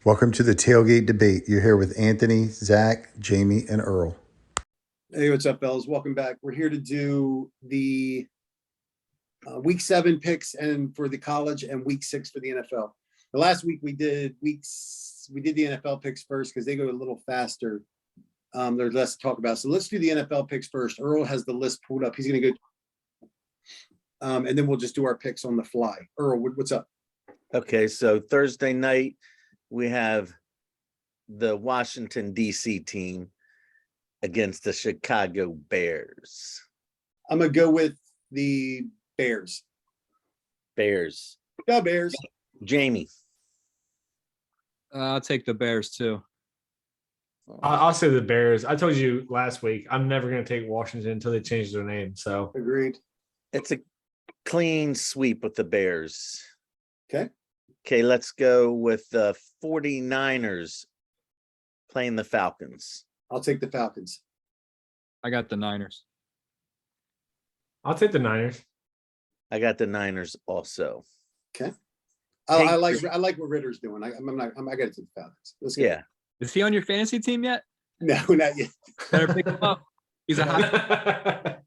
Welcome to the Tailgate Debate. You're here with Anthony, Zach, Jamie, and Earl. Hey, what's up, fellas? Welcome back. We're here to do the week 7 picks and for the college and week 6 for the NFL. The last week we did the NFL picks first because they go a little faster. There's less to talk about. So let's do the NFL picks first. Earl has the list pulled up. He's going to go. And then we'll just do our picks on the fly. Earl, what's up? Okay, so Thursday night, we have the Washington, D.C. team against the Chicago Bears. I'm going to go with the Bears. Bears. Go Bears. Jamie. I'll take the Bears, too. I'll say the Bears. I told you last week, I'm never going to take Washington until they change their name. So Agreed. It's a clean sweep with the Bears. Okay, let's go with the 49ers playing the Falcons. I'll take the Falcons. I got the Niners. I'll take the Niners. I got the Niners also. Okay. I like what Ritter's doing. I got to take the Falcons. Let's go. Yeah. Is he on your fantasy team yet? No, not yet. Better pick him up. He's a hot.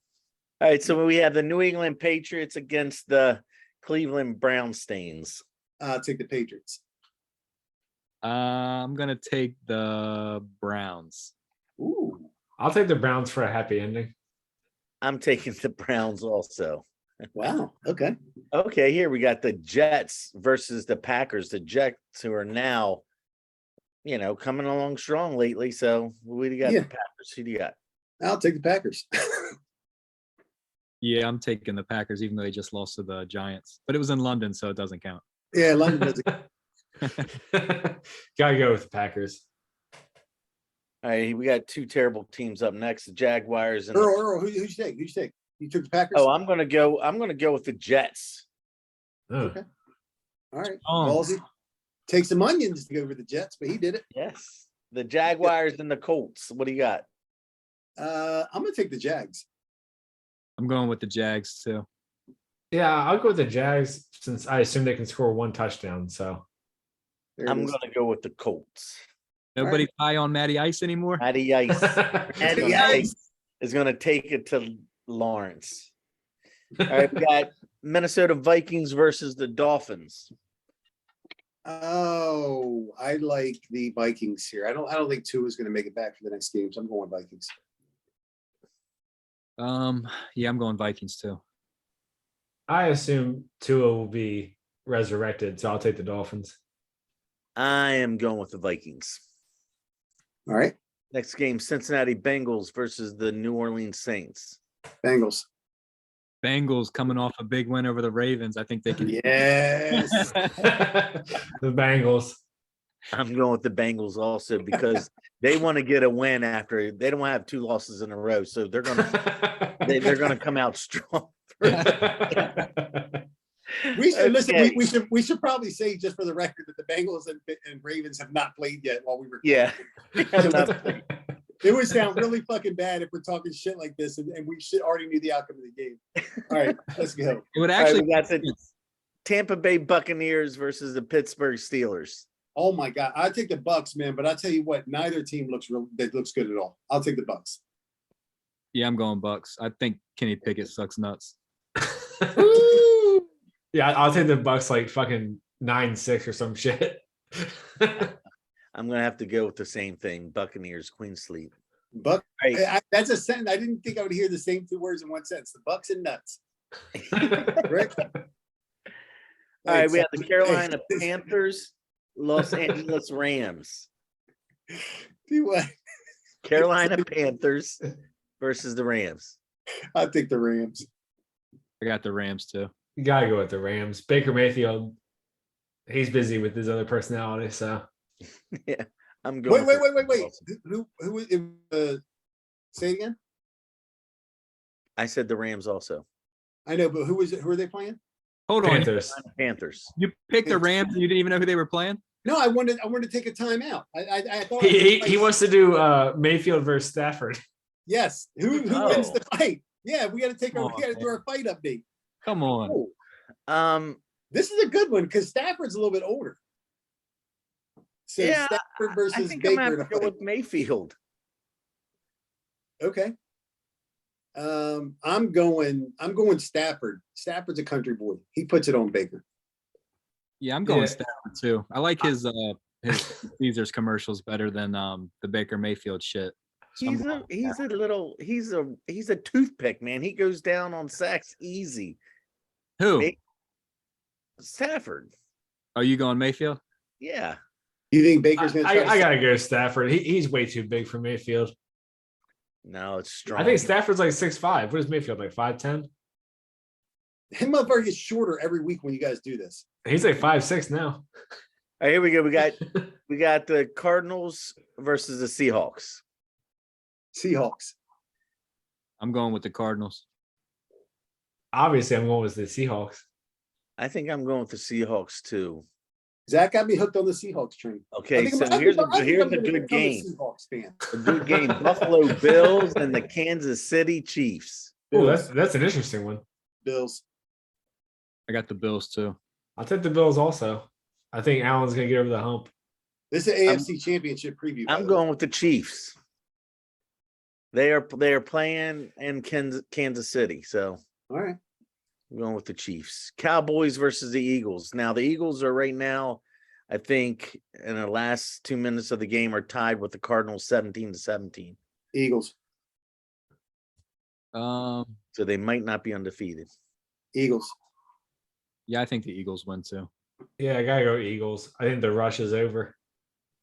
All right, so we have the New England Patriots against the Cleveland Brownstains. I'll take the Patriots. I'm gonna take the Browns. Ooh. I'll take the Browns for a happy ending. I'm taking the Browns also. Wow. Okay. Okay, here we got the Jets versus the Packers. The Jets who are now, coming along strong lately. So we got the Packers. Who do you got? I'll take the Packers. Yeah, I'm taking the Packers, even though they just lost to the Giants. But it was in London, so it doesn't count. Yeah, London doesn't. Gotta go with the Packers. All right, we got two terrible teams up next: the Jaguars and Earl, who'd you take? Who'd you take? You took the Packers. Oh, I'm gonna go with the Jets. Okay. All right. Oh. Ballsy. Take some onions to go over the Jets, but he did it. Yes, the Jaguars and the Colts. What do you got? I'm gonna take the Jags. I'm going with the Jags, too. Yeah, I'll go with the Jags since I assume they can score one touchdown. So I'm gonna go with the Colts. Nobody high on Matty Ice anymore? Matty Ice. Matty Ice is gonna take it to Lawrence. All right, we got Minnesota Vikings versus the Dolphins. Oh, I like the Vikings here. I don't think Tua is going to make it back for the next game, so I'm going with Vikings. Yeah, I'm going Vikings, too. I assume Tua will be resurrected, so I'll take the Dolphins. I am going with the Vikings. All right. Next game, Cincinnati Bengals versus the New Orleans Saints. Bengals. Bengals coming off a big win over the Ravens. I think they can. Yes. The Bengals. I'm going with the Bengals also because they want to get a win after they don't have 2 losses in a row, so they're gonna come out strong. We should listen. We should probably say just for the record that the Bengals and Ravens have not played yet while we were. Yeah. It would sound really fucking bad if we're talking shit like this, and we should already knew the outcome of the game. All right, let's go. It would actually. We got the Tampa Bay Buccaneers versus the Pittsburgh Steelers. Oh my God, I take the Bucks, man. But I tell you what, neither team looks good at all. I'll take the Bucks. Yeah, I'm going Bucks. I think Kenny Pickett sucks nuts. Yeah, I'll take the Bucks like fucking 9-6 or some shit. I'm gonna have to go with the same thing. Buccaneers, Queen Sleep. Buck. Right. That's a sentence. I didn't think I would hear the same 2 words in one sentence. The Bucks and nuts. Right? All right, we have the Carolina Panthers, Los Angeles Rams. Do what? Carolina Panthers versus the Rams. I think the Rams. I got the Rams, too. You gotta go with the Rams. Baker Mayfield, he's busy with his other personality, so Yeah, I'm going. Wait. Who say it again? I said the Rams also. I know, but who are they playing? Hold on. Panthers. Panthers. You picked the Rams and you didn't even know who they were playing? No, I wanted to take a timeout. I thought He wants to do Mayfield versus Stafford. Yes. Who wins the fight? Yeah, we got to do our fight update. Come on. Oh. This is a good one because Stafford's a little bit older. So Yeah, Stafford I versus think I'm Baker. gonna have to go with Mayfield. Okay. I'm going Stafford. Stafford's a country boy. He puts it on Baker. Yeah, I'm going Yeah. Stafford too. I like his Caesars commercials better than the Baker Mayfield shit. So I'm He's a toothpick, man. He goes down on sacks easy. who? Stafford. Are you going Mayfield? Yeah. You think Baker's going to try I to gotta go Stafford. He's way too big for Mayfield. No, it's strong. I think Stafford's like 6'5". What is Mayfield, like 5'10"? him motherfucker gets shorter every week when you guys do this? He's like 5'6" now. All right, here we go. We got the Cardinals versus the Seahawks. Seahawks. I'm going with the Cardinals. Obviously, I'm going with the Seahawks. I think I'm going with the Seahawks too. Zach got me hooked on the Seahawks train. Okay, so here's a good game. Seahawks fan. A good game. Buffalo Bills and the Kansas City Chiefs. Oh, that's an interesting one. Bills. I got the Bills too. I'll take the Bills also. I think Allen's gonna get over the hump. This is an AFC Championship preview. I'm going with the Chiefs. They are playing in Kansas City, so All right. I'm going with the Chiefs. Cowboys versus the Eagles. Now the Eagles are right now, I think, in the last 2 minutes of the game are tied with the Cardinals 17-17. Eagles. So they might not be undefeated. Eagles. Yeah, I think the Eagles win too. Yeah, I gotta go Eagles. I think the rush is over.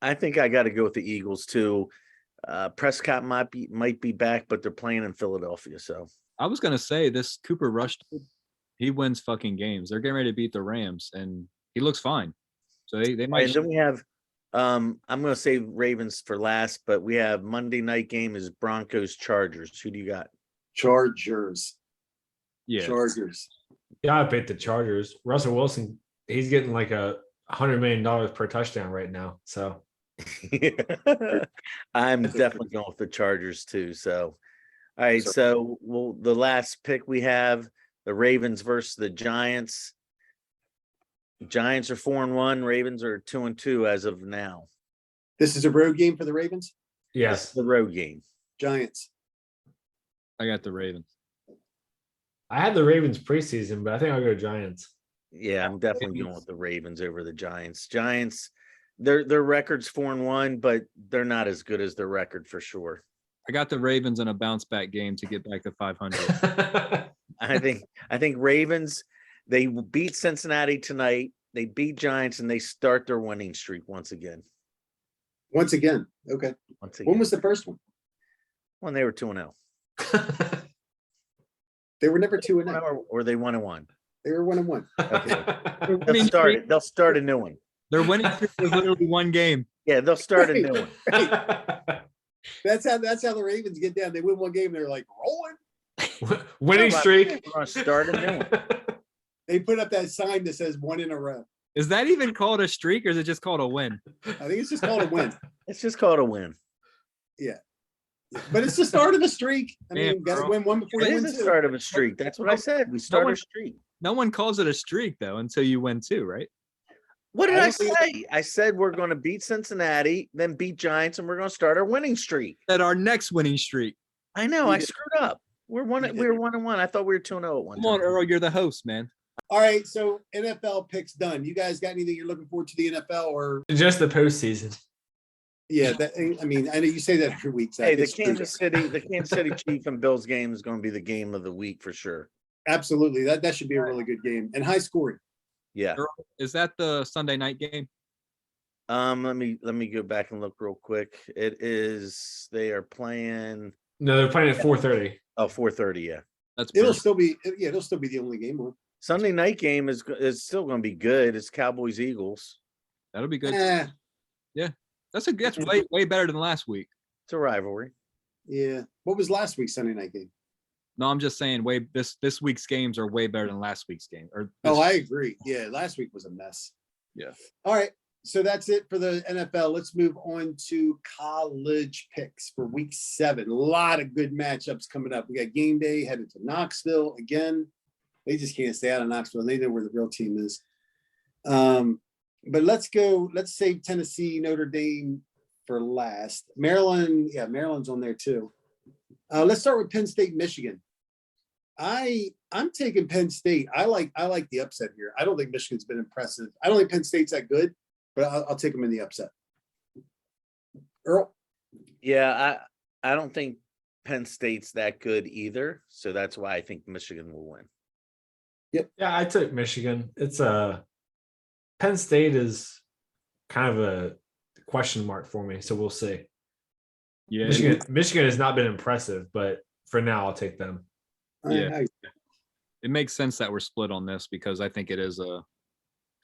I think I got to go with the Eagles too. Prescott might be back, but they're playing in Philadelphia, so I was gonna say this Cooper Rush, he wins fucking games. They're getting ready to beat the Rams, and he looks fine. So they might. And then we have, I'm going to say Ravens for last, but we have Monday night game is Broncos Chargers. Who do you got? Chargers. Yeah. Chargers. Gotta pick the Chargers. Russell Wilson, he's getting like $100 million per touchdown right now. So I'm definitely going with the Chargers too. So, all right. So, the last pick we have the Ravens versus the Giants. Giants are 4-1. Ravens are 2-2 as of now. This is a road game for the Ravens? yes, It's the road game. Giants. I got the Ravens. I had the Ravens preseason, but I think I'll go Giants. Yeah, I'm definitely going with the Ravens over the Giants. Giants, their record's 4-1, but they're not as good as their record for sure. I got the Ravens in a bounce back game to get back to 500. I think Ravens, they beat Cincinnati tonight. They beat Giants and they start their winning streak once again. Once again. Okay. When was the first one? When they were 2-0. They were never 2-0. Or they 1-1. They were 1-1. Okay. They'll start a new one. Their winning streak was literally one game. Yeah, they'll start a new one. That's how the Ravens get down. They win one game, they're like rolling. Winning streak. We're gonna start a new one. They put up that sign that says 1 in a row. Is that even called a streak or is it just called a win? I think it's just called a win. It's just called a win. Yeah. But it's the start of a streak. I mean, Damn, got to bro. win one before It you is win the two. start of a streak. That's what I said. We start a streak. No one calls it a streak though until you win two, right? What did I I don't think- say? I said we're going to beat Cincinnati, then beat Giants, and we're going to start our winning streak. That our next winning streak. I know. You I did. screwed up. We're 1-1. I thought we were 2-0 at one Come on, time. Earl, you're the host, man. All right, so NFL picks done. You guys got anything you're looking forward to the NFL or Just the postseason. yeah, I mean, I know you say that every week. Zach. Hey, the It's true. Kansas City Chief and Bills game is going to be the game of the week for sure. Absolutely. That should be a really good game and high scoring. Yeah. Earl, is that the Sunday night game? Let me go back and look real quick. It is. They are playing. No, they're playing at 4:30. Oh, 4:30. Yeah. That's It'll perfect. still be the only game on. Sunday night game is still going to be good. It's Cowboys Eagles. That'll be good. Eh, That's way better than last week. It's a rivalry. yeah. What was last week's Sunday night game? No, I'm just saying this week's games are way better than last week's game. Oh, I agree. Yeah, last week was a mess. Yeah. All right. So that's it for the NFL. Let's move on to college picks for week 7. A lot of good matchups coming up. We got game day headed to Knoxville again. They just can't stay out of Knoxville. They know where the real team is. But let's save Tennessee, Notre Dame for last. Maryland, yeah, Maryland's on there too. Let's start with Penn State, Michigan. I'm taking Penn State. I like the upset here. I don't think Michigan's been impressive. I don't think Penn State's that good, but I'll take them in the upset. Earl? Yeah, I don't think Penn State's that good either. So that's why I think Michigan will win. Yeah, I took Michigan. It's Penn State is kind of a question mark for me, so we'll see. Yeah, Michigan has not been impressive, but for now, I'll take them. Yeah. It makes sense that we're split on this because I think it is a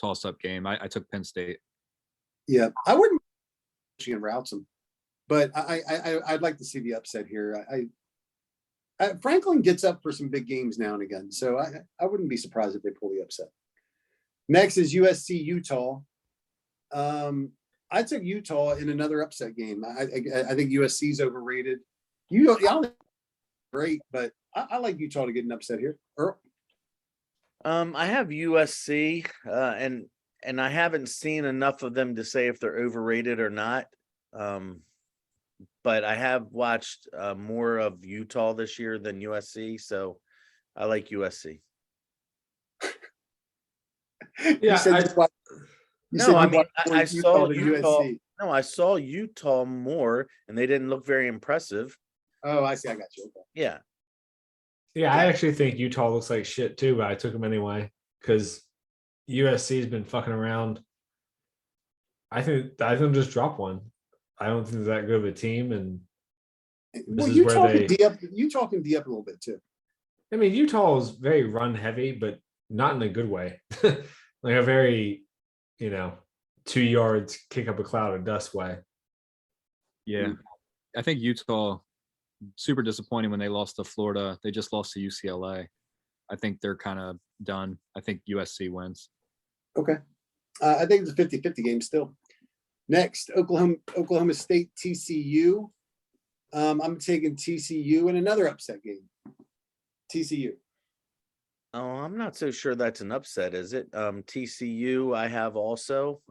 toss-up game. I took Penn State. Yeah, I wouldn't. Michigan routes them, but I'd like to see the upset here. Franklin gets up for some big games now and again, so I wouldn't be surprised if they pull the upset. Next is USC Utah. I took Utah in another upset game. I think USC's overrated. I don't think great, but I like Utah to get an upset here. Earl? I have USC, and I haven't seen enough of them to say if they're overrated or not. But I have watched more of Utah this year than USC, so I like USC. Yeah, I saw Utah. No, I saw Utah more, and they didn't look very impressive. Oh, I see. I got you. Okay. Yeah. Yeah, I actually think Utah looks like shit too, but I took them anyway because USC has been fucking around. I think they'll just drop one. I don't think they're that good of a team, and well, Utah can D up a little bit too. I mean, Utah is very run heavy, but not in a good way. Like a very, 2 yards kick up a cloud of dust way. Yeah, I think Utah super disappointing when they lost to Florida. They just lost to UCLA. I think they're kind of done. I think USC wins. Okay. I think it's a 50-50 game still. Next, Oklahoma State, TCU. I'm taking TCU in another upset game. TCU. Oh, I'm not so sure that's an upset, is it? TCU, I have also.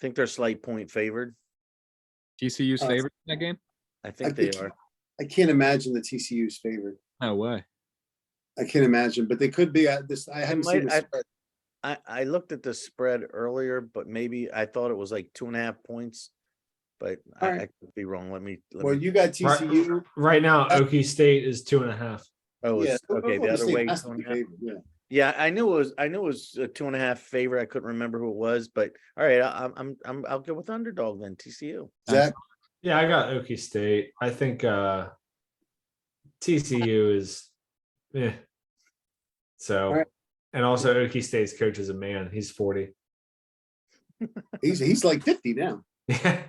Think they're slight point favored. TCU's favorite in that game? I think they are. I can't imagine the TCU's favored. No way. I can't imagine, but they could be. I haven't seen the spread. I looked at the spread earlier, but maybe I thought it was like 2.5 points, but I could be wrong. Let me. You got TCU right now. Okie State is 2.5. Oh, yeah, okay. The other way. Yeah. Yeah, I knew it was a 2.5 favorite. I couldn't remember who it was, but all right, I'll go with underdog then. TCU. Zach? Yeah, I got Okie State. I think TCU is, So, right. And also Okie State's coach is a man. He's 40. He's like 50 now. Yeah,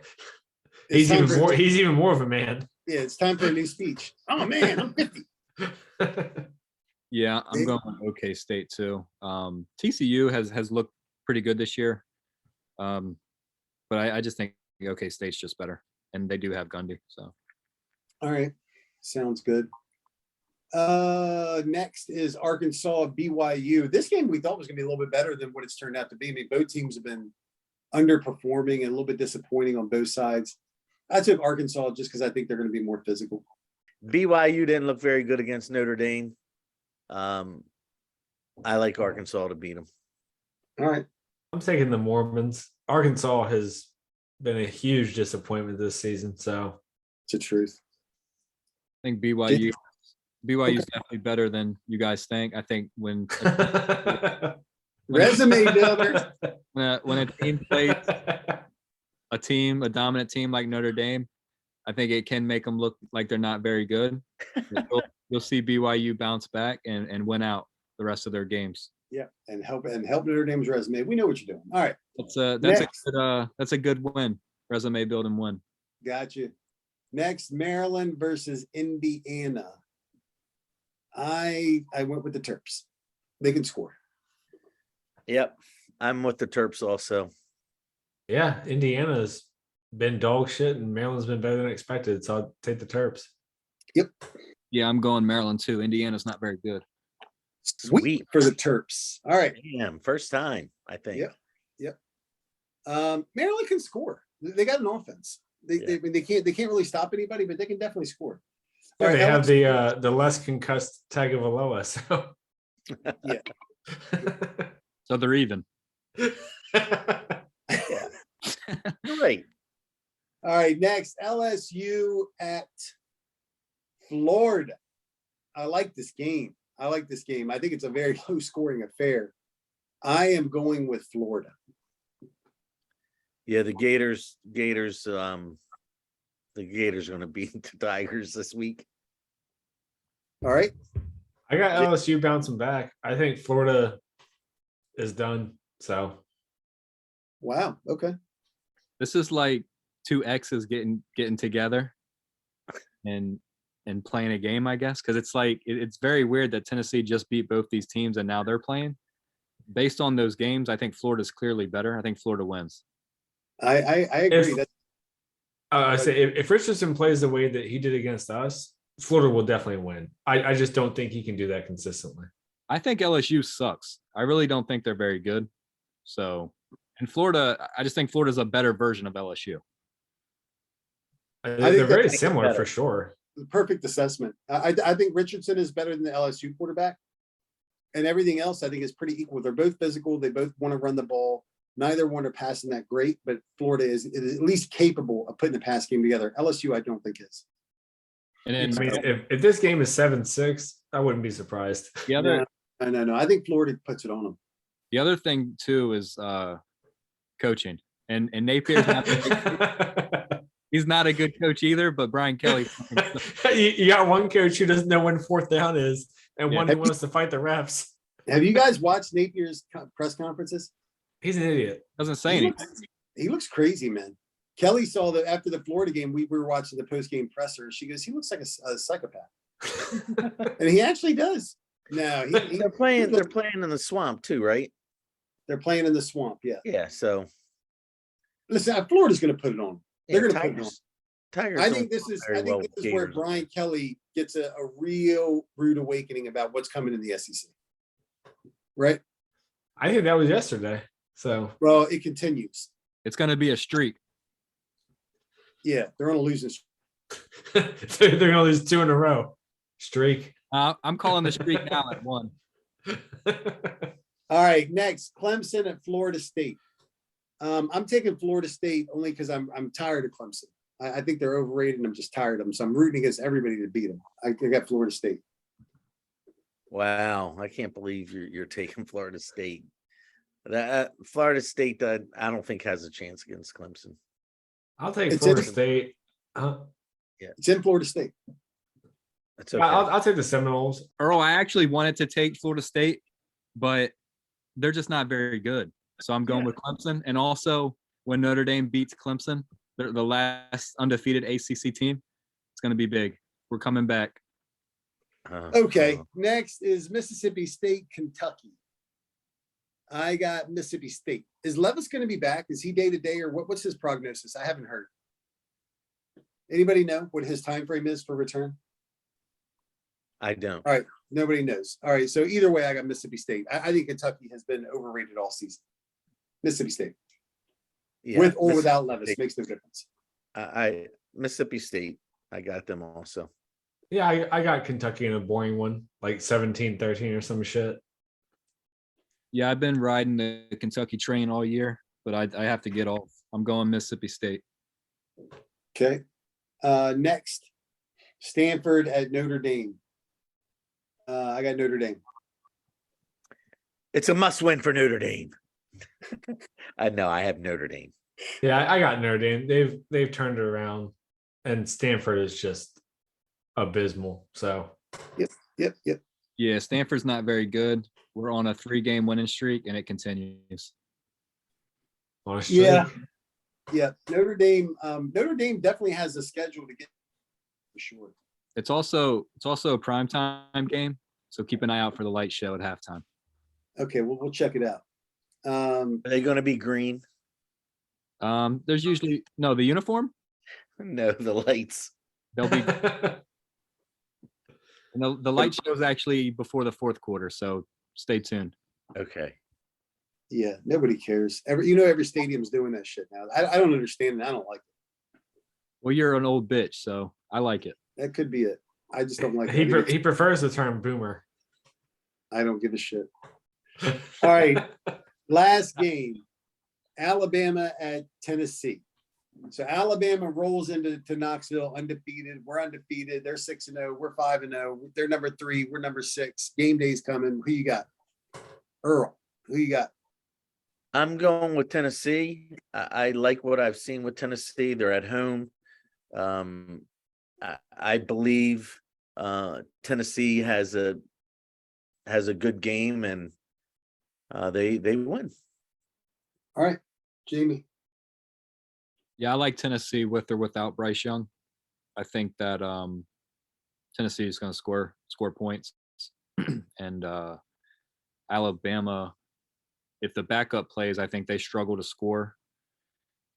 he's even more of a man. Yeah, it's time for a new speech. I'm a man. I'm 50. Yeah, I'm going with OK State too. TCU has looked pretty good this year, but I just think OK State's just better, and they do have Gundy. So, all right, sounds good. Next is Arkansas BYU. This game we thought was going to be a little bit better than what it's turned out to be. I mean, both teams have been underperforming and a little bit disappointing on both sides. I took Arkansas just because I think they're going to be more physical. BYU didn't look very good against Notre Dame. I like Arkansas to beat them. All right. I'm taking the Mormons. Arkansas has been a huge disappointment this season. So it's the truth. I think BYU is definitely better than you guys think. I think when resume builder. When a team plays a dominant team like Notre Dame, I think it can make them look like they're not very good. You'll see BYU bounce back and win out the rest of their games. Yeah, and help Notre Dame's resume. We know what you're doing. All right. That's a good win. Resume building win. Gotcha. Next, Maryland versus Indiana. I went with the Terps. They can score. Yep, I'm with the Terps also. Yeah, Indiana's been dog shit and Maryland's been better than expected, so I'll take the Terps. Yep. Yeah, I'm going Maryland too. Indiana's not very good. Sweet for the Terps. All right. Damn, first time. I think. Yep. Maryland can score. They got an offense. They can't really stop anybody, but they can definitely score. Yeah, All right, they have LSU. the less concussed Tagovailoa, so Yeah. So they're even. Yeah. You're right. All right, next LSU at Florida. I like this game. I think it's a very low scoring affair. I am going with Florida. Yeah, the Gators the Gators are going to beat the Tigers this week. All right. I got LSU bouncing back. I think Florida is done. So Wow. Okay. This is like two exes getting together and playing a game, I guess, because it's like it's very weird that Tennessee just beat both these teams and now they're playing. Based on those games, I think Florida's clearly better. I think Florida wins. I agree. I say if Richardson plays the way that he did against us, Florida will definitely win. I just don't think he can do that consistently. I think LSU sucks. I really don't think they're very good. So, and Florida, I just think Florida's a better version of LSU. They're very similar for sure. The perfect assessment. I think Richardson is better than the LSU quarterback, and everything else I think is pretty equal. They're both physical. They both want to run the ball. Neither one are passing that great, but Florida is at least capable of putting a pass game together. LSU, I don't think is. And then I mean, if this game is 7-6, I wouldn't be surprised. the other No. I think Florida puts it on them. the other thing too is coaching. And Napier's he's not a good coach either, but Brian Kelly. You got one coach who doesn't know when fourth down is, and one who wants to fight the refs. Have you guys watched Napier's press conferences? He's an idiot. Doesn't say anything. He looks crazy, man. Kelly saw that after the Florida game, we were watching the post-game presser. She goes, he looks like a psychopath. And he actually does. No, They're playing in the swamp too, right? They're playing in the swamp, yeah. Yeah, so Listen, Florida's going to put it on. They're going to put it on. Tigers I don't think this do is very well with where Gators. Brian Kelly gets a real rude awakening about what's coming in the SEC. Right? I think that was yesterday. So Well, it continues. It's going to be a streak. Yeah, they're on a losing streak. they're going to lose 2 in a row. Streak. I'm calling the streak now at 1. All right, next, Clemson at Florida State. I'm taking Florida State only because I'm tired of Clemson. I think they're overrated and I'm just tired of them. So I'm rooting against everybody to beat them. I got Florida State. Wow, I can't believe you're taking Florida State. That Florida State, I don't think has a chance against Clemson. I'll take It's Florida in- State. It's in Florida State. That's okay. I'll take the Seminoles. Earl, I actually wanted to take Florida State, but they're just not very good. So I'm going with Clemson. And also, when Notre Dame beats Clemson, they're the last undefeated ACC team. It's going to be big. We're coming back. Okay, next is Mississippi State, Kentucky. I got Mississippi State. Is Levis going to be back? Is he day to day, or what's his prognosis? I haven't heard. Anybody know what his time frame is for return? I don't. All right, nobody knows. All right, so either way, I got Mississippi State. I think Kentucky has been overrated all season. Mississippi State, Yeah, with or without Levis, makes no difference. I Mississippi State, I got them also. Yeah, I got Kentucky in a boring one, like 17-13 or some shit. Yeah, I've been riding the Kentucky train all year, but I have to get off. I'm going Mississippi State. Okay. Next, Stanford at Notre Dame. I got Notre Dame. It's a must win for Notre Dame. I know I have Notre Dame. Yeah, I got Notre Dame. They've turned it around, and Stanford is just abysmal. So Yep. Yeah, Stanford's not very good. We're on a 3-game winning streak, and it continues. honestly, Yeah. Notre Dame definitely has a schedule to get for sure. It's also a primetime game, so keep an eye out for the light show at halftime. Okay, well, we'll check it out. Are they going to be green? There's usually the uniform. No, the lights. They'll be and the light show is actually before the fourth quarter, so stay tuned. Okay. Yeah, nobody cares. Every stadium's doing that shit now. I don't understand it. I don't like it. Well, you're an old bitch, so I like it. That could be it. I just don't like it. He prefers the term boomer. I don't give a shit. All right. Last game, Alabama at Tennessee. So Alabama rolls into Knoxville undefeated. We're undefeated. They're 6-0. We're 5-0. They're number 3. We're number 6. Game day's coming. Who you got? Earl, who you got? I'm going with Tennessee. I like what I've seen with Tennessee. They're at home. I believe Tennessee has a good game, and they win. All right, Jamie. Yeah, I like Tennessee with or without Bryce Young. I think that Tennessee is going to score points, and Alabama, if the backup plays, I think they struggle to score.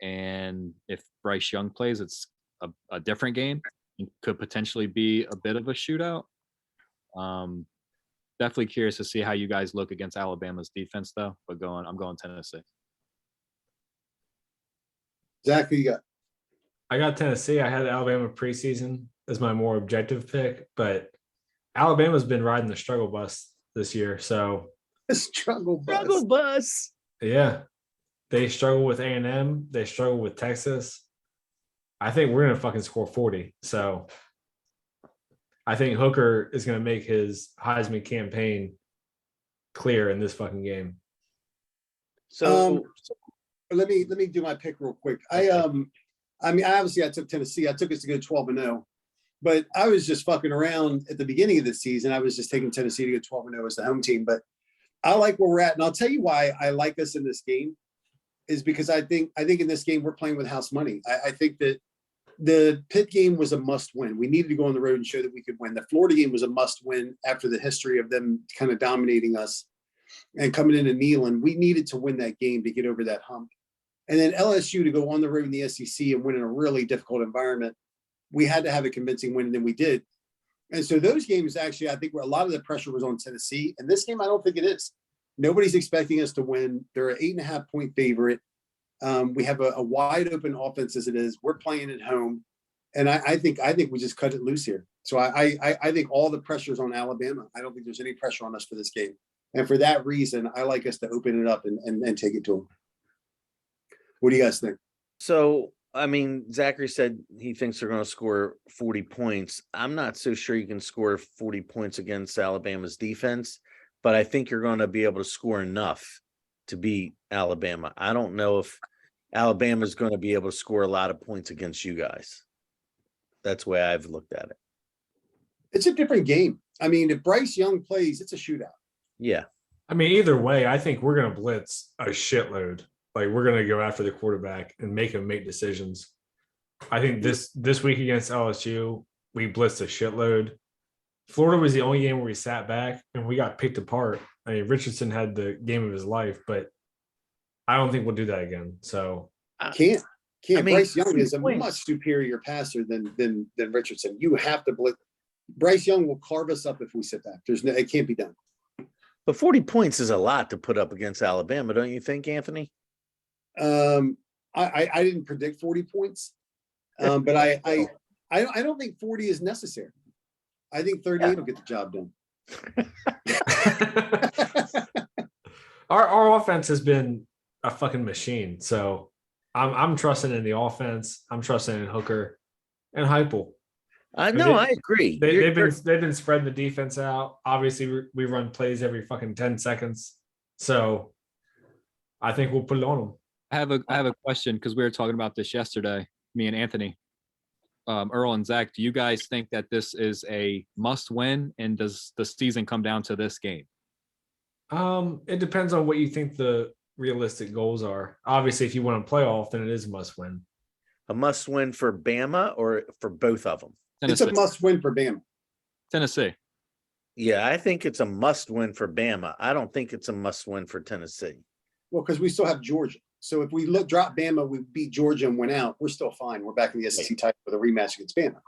And if Bryce Young plays, it's a different game. It could potentially be a bit of a shootout. Definitely curious to see how you guys look against Alabama's defense, though. But I'm going Tennessee. Zach, who you got? I got Tennessee. I had Alabama preseason as my more objective pick, but Alabama's been riding the struggle bus this year. So Struggle bus. Yeah, they struggle with A&M. They struggle with Texas. I think we're gonna fucking score 40. So I think Hooker is gonna make his Heisman campaign clear in this fucking game. So let me do my pick real quick. Obviously I took Tennessee. I took us to go 12-0, but I was just fucking around at the beginning of the season. I was just taking Tennessee to go 12-0 as the home team, but I like where we're at, and I'll tell you why I like us in this game is because I think in this game we're playing with house money. I think that the Pitt game was a must-win. We needed to go on the road and show that we could win. The Florida game was a must-win after the history of them kind of dominating us and coming in and kneeling. We needed to win that game to get over that hump. And then LSU to go on the road in the SEC and win in a really difficult environment. We had to have a convincing win, and then we did. And so those games, actually, I think where a lot of the pressure was on Tennessee. And this game, I don't think it is. Nobody's expecting us to win. They're an 8.5-point favorite. We have a wide open offense as it is. We're playing at home. And I think we just cut it loose here. So I think all the pressure is on Alabama. I don't think there's any pressure on us for this game. And for that reason, I like us to open it up and take it to them. What do you guys think? So, I mean, Zachary said he thinks they're going to score 40 points. I'm not so sure you can score 40 points against Alabama's defense, but I think you're going to be able to score enough to beat Alabama. I don't know if Alabama is going to be able to score a lot of points against you guys. That's the way I've looked at it. It's a different game. I mean, if Bryce Young plays, it's a shootout. Yeah. I mean, either way, I think we're going to blitz a shitload. Like, we're going to go after the quarterback and make him make decisions. I think this week against LSU, we blitzed a shitload. Florida was the only game where we sat back and we got picked apart. I mean, Richardson had the game of his life, but I don't think we'll do that again. So Can't. I mean, Bryce Young is a points. much superior passer than Richardson. You have to blitz. Bryce Young will carve us up if we sit back. It can't be done. But 40 points is a lot to put up against Alabama, don't you think, Anthony? I didn't predict 40 points, but I don't think 40 is necessary. I think 38 will get the job done. our offense has been a fucking machine. So I'm trusting in the offense. I'm trusting in Hooker and Heupel. I agree. They've been spreading the defense out. Obviously, we run plays every fucking 10 seconds. So I think we'll put it on them. I have a question because we were talking about this yesterday, me and Anthony. Earl and Zach, do you guys think that this is a must win, and does the season come down to this game? It depends on what you think the realistic goals are. Obviously, if you want to playoff, then it is a must win. A must win for Bama or for both of them? Tennessee. It's a must win for Bama. Tennessee. Yeah, I think it's a must win for Bama. I don't think it's a must win for Tennessee. Well, because we still have Georgia. So if we drop Bama, we beat Georgia and went out, we're still fine. We're back in the SEC title with a rematch against Bama.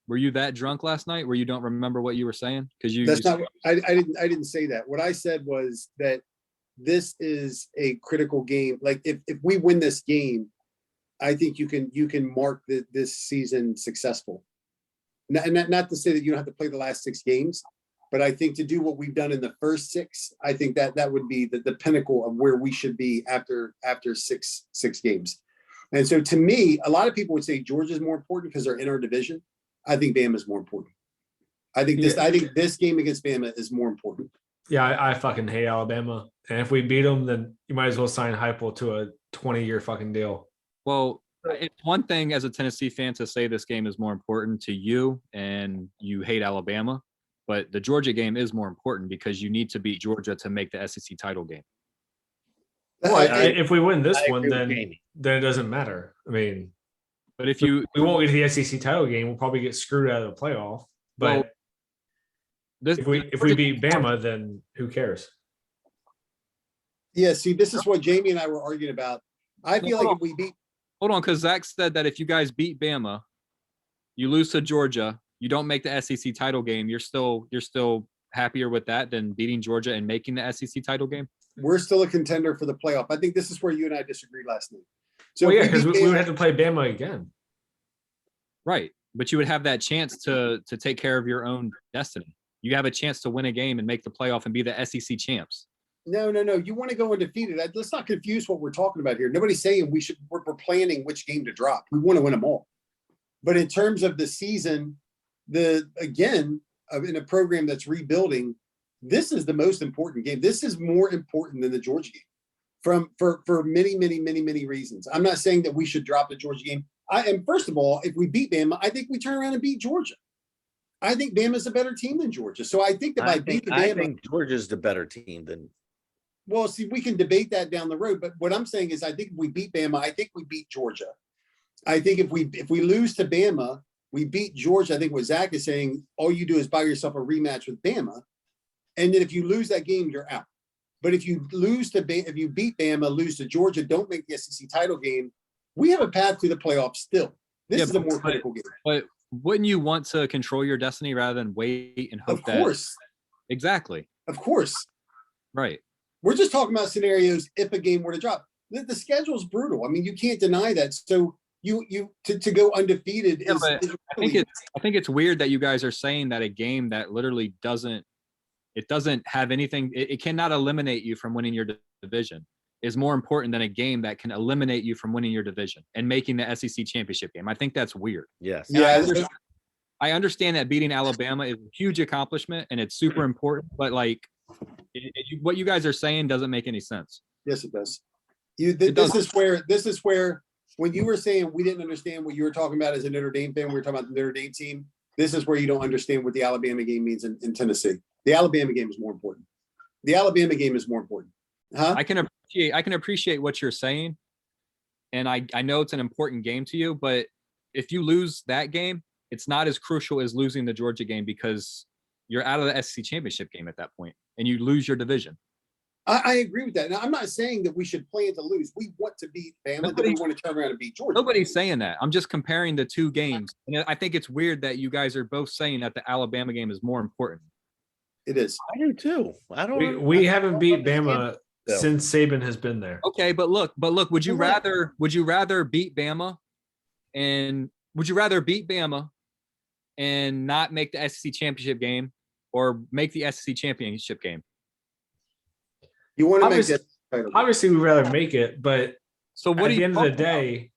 Were you that drunk last night where you don't remember what you were saying? Because That's not. I didn't say that. What I said was that this is a critical game. Like if we win this game, I think you can mark this season successful. Not to say that you don't have to play the last 6 games, but I think to do what we've done in the first 6, I think that would be the pinnacle of where we should be after 6 games. And so to me, a lot of people would say Georgia's more important because they're in our division. I think Bama's more important. I think this game against Bama is more important. Yeah, I fucking hate Alabama. And if we beat them, then you might as well sign Heupel to a 20-year fucking deal. Well, it's one thing as a Tennessee fan to say this game is more important to you and you hate Alabama, but the Georgia game is more important because you need to beat Georgia to make the SEC title game. Well, if we win this one, then it doesn't matter. I mean, but if we won't get to the SEC title game, we'll probably get screwed out of the playoff. But if we beat Bama, then who cares? Yeah, see, this is what Jamie and I were arguing about. I feel like if we beat. Hold on, because Zach said that if you guys beat Bama, you lose to Georgia, you don't make the SEC title game. You're still happier with that than beating Georgia and making the SEC title game. We're still a contender for the playoff. I think this is where you and I disagreed last night. So yeah, because we would have to play Bama again. Right, but you would have that chance to take care of your own destiny. You have a chance to win a game and make the playoff and be the SEC champs. No. You want to go undefeated. Let's not confuse what we're talking about here. Nobody's saying we're planning which game to drop. We want to win them all. But in terms of the season, in a program that's rebuilding, this is the most important game. This is more important than the Georgia game for many, many, many, many reasons. I'm not saying that we should drop the Georgia game. And first of all, if we beat Bama, I think we turn around and beat Georgia. I think Bama's a better team than Georgia. So I think that I think Georgia's the better team than. Well, see, we can debate that down the road, but what I'm saying is I think if we beat Bama, I think we beat Georgia. I think if we lose to Bama, we beat Georgia. I think what Zach is saying, all you do is buy yourself a rematch with Bama. And then if you lose that game, you're out. But if you beat Bama, lose to Georgia, don't make the SEC title game, we have a path to the playoffs still. This is a more critical game. But wouldn't you want to control your destiny rather than wait and hope that? Of course. Exactly. Of course. Right. We're just talking about scenarios if a game were to drop. The schedule is brutal. I mean, you can't deny that. So to go undefeated is really, I think it's weird that you guys are saying that a game that literally doesn't have anything, it cannot eliminate you from winning your division is more important than a game that can eliminate you from winning your division and making the SEC championship game. I think that's weird. Yes. Yeah. I understand that beating Alabama is a huge accomplishment and it's super important, but like what you guys are saying doesn't make any sense. Yes, it does. This is where when you were saying we didn't understand what you were talking about as a Notre Dame fan, we were talking about the Notre Dame team. This is where you don't understand what the Alabama game means in Tennessee. The Alabama game is more important. The Alabama game is more important. Huh? I can appreciate what you're saying. And I know it's an important game to you, but if you lose that game, it's not as crucial as losing the Georgia game because you're out of the SEC championship game at that point and you lose your division. I agree with that. Now, I'm not saying that we should plan to lose. We want to beat Bama, then we want to turn around and beat Georgia. Nobody's saying that. I'm just comparing the two games. And I think it's weird that you guys are both saying that the Alabama game is more important. It is. I do too. We haven't beat Bama since Saban has been there. Okay, but look, would you rather beat Bama and not make the SEC championship game or make the SEC championship game? You want to make it? Obviously, we'd rather make it, but so what at the end of the day,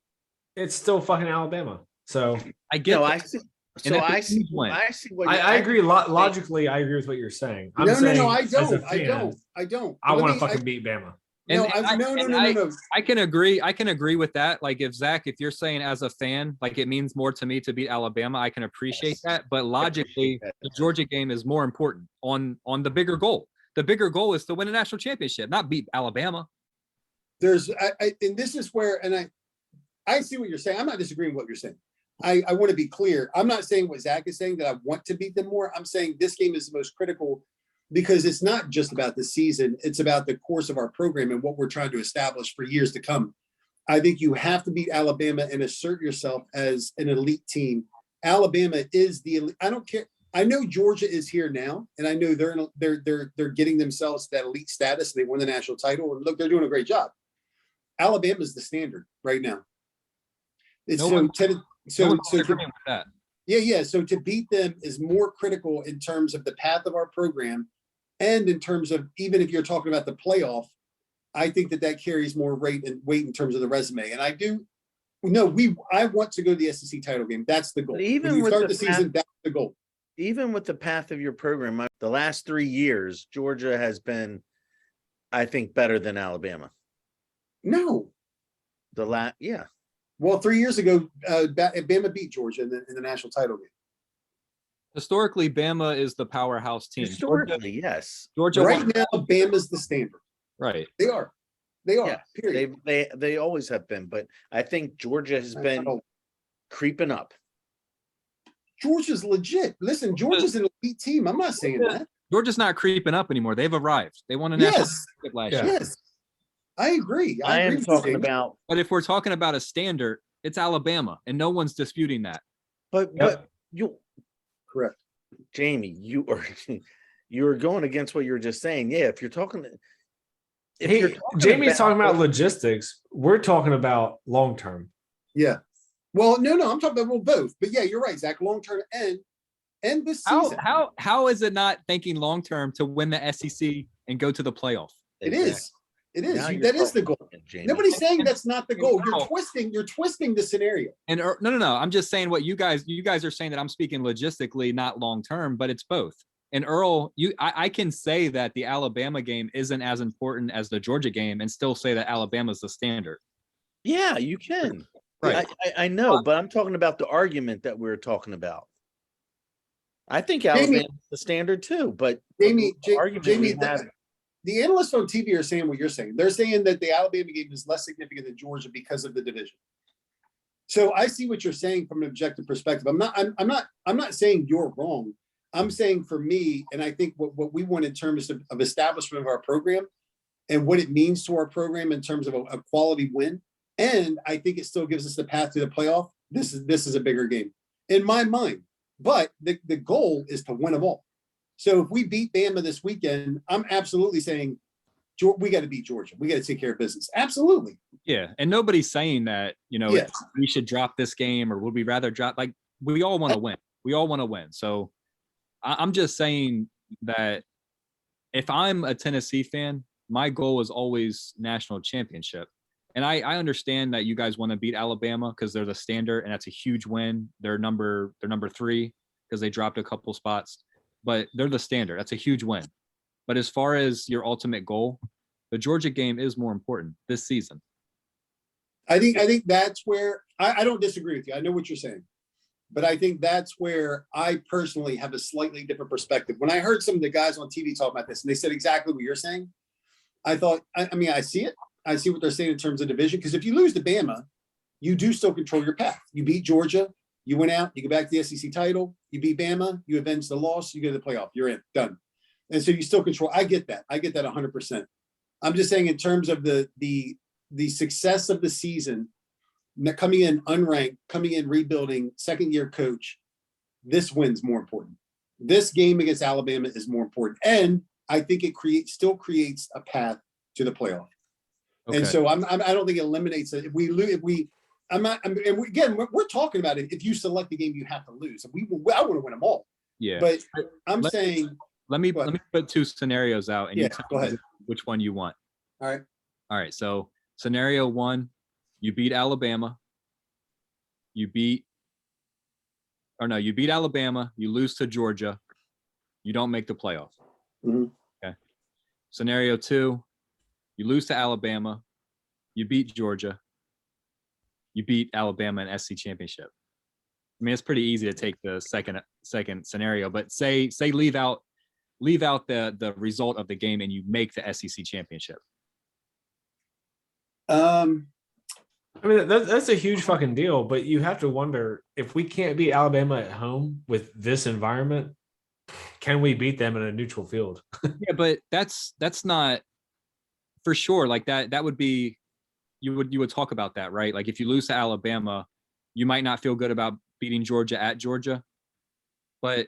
it's still fucking Alabama. So I get. I see. So I see what I agree. Logically, I agree with what you're saying. I don't. I want to fucking beat Bama. No. I can agree with that. Like if you're saying as a fan, like it means more to me to beat Alabama, I can appreciate that. But logically, the Georgia game is more important on the bigger goal. The bigger goal is to win a national championship, not beat Alabama. And this is where, and I see what you're saying. I'm not disagreeing with what you're saying. I want to be clear. I'm not saying what Zach is saying, that I want to beat them more. I'm saying this game is the most critical because it's not just about the season. It's about the course of our program and what we're trying to establish for years to come. I think you have to beat Alabama and assert yourself as an elite team Alabama is the. I don't care. I know Georgia is here now, and I know they're getting themselves that elite status. They won the national title, and look, they're doing a great job. Alabama is the standard right now. It's No one's so disagreeing with that. yeah. So to beat them is more critical in terms of the path of our program, and in terms of even if you're talking about the playoff, I think that carries more weight in terms of the resume. And I do. No, I want to go to the SEC title game. That's the goal. But even when you with start the the season, that's the goal. Even with the path of your program, the last 3 years, Georgia has been, I think, better than Alabama. No. Yeah. Well, 3 years ago, Bama beat Georgia in the national title game. Historically, Bama is the powerhouse team. Historically, yes. Georgia right now, Bama's the standard. Right. They are. Yeah, period. They always have been, but I think Georgia has been creeping up. Georgia's legit. Listen, Georgia's an elite team. I'm not saying that. Georgia's not creeping up anymore. They've arrived. They won a national championship last year. Yes. I agree. I am talking about. But if we're talking about a standard, it's Alabama, and no one's disputing that. But you correct, Jamie. You're going against what you were just saying. Yeah, if you're talking. Jamie's talking about logistics. We're talking about long term. Yeah. Well, no, I'm talking about both. But yeah, you're right, Zach. Long term and this season. How is it not thinking long term to win the SEC and go to the playoff? It is. That is the goal. Nobody's saying that's not the goal. You're twisting the scenario. And no. I'm just saying what you guys are saying, that I'm speaking logistically, not long term, but it's both. And Earl, I can say that the Alabama game isn't as important as the Georgia game and still say that Alabama's the standard. Yeah, you can. Right. I know, but I'm talking about the argument that we're talking about. I think Alabama's the standard too, but Jamie, the analysts on TV are saying what you're saying. They're saying that the Alabama game is less significant than Georgia because of the division. So I see what you're saying from an objective perspective. I'm not saying you're wrong. I'm saying for me, and I think what we want in terms of establishment of our program and what it means to our program in terms of a quality win, and I think it still gives us the path to the playoff. This is a bigger game in my mind. But the goal is to win them all. So if we beat Bama this weekend, I'm absolutely saying we got to beat Georgia. We got to take care of business. Absolutely. Yeah, and nobody's saying that we should drop this game or would we rather drop. Like we all want to win. We all want to win. So I'm just saying that if I'm a Tennessee fan, my goal is always national championship. And I understand that you guys want to beat Alabama because they're the standard and that's a huge win. They're number 3 because they dropped a couple spots, but they're the standard. That's a huge win. But as far as your ultimate goal, the Georgia game is more important this season. I think that's where I don't disagree with you. I know what you're saying. But I think that's where I personally have a slightly different perspective. When I heard some of the guys on TV talk about this, and they said exactly what you're saying, I thought, I see it. I see what they're saying in terms of division. Because if you lose to Bama, you do still control your path. You beat Georgia, you went out, you go back to the SEC title, you beat Bama, you avenge the loss, you go to the playoff, you're in, done. And so you still control. I get that 100%. I'm just saying in terms of the success of the season, coming in unranked, coming in rebuilding, second-year coach, this win's more important. This game against Alabama is more important, and I think it still creates a path to the playoff. Okay. And so I don't think it eliminates it. We're talking about it. If you select the game, you have to lose. I want to win them all. Yeah, but I'm saying. Let me put 2 scenarios out, and you tell me which one you want. All right. So scenario 1. You beat Alabama. You beat Alabama. You lose to Georgia. You don't make the playoff. Mm-hmm. Okay. Scenario 2. You lose to Alabama. You beat Georgia. You beat Alabama in SC championship. I mean, it's pretty easy to take the second scenario, but say leave out the result of the game and you make the SEC championship. I mean, that's a huge fucking deal, but you have to wonder if we can't beat Alabama at home with this environment, can we beat them in a neutral field? Yeah, but that's not for sure. Like that would be, you would talk about that, right? Like if you lose to Alabama, you might not feel good about beating Georgia at Georgia. But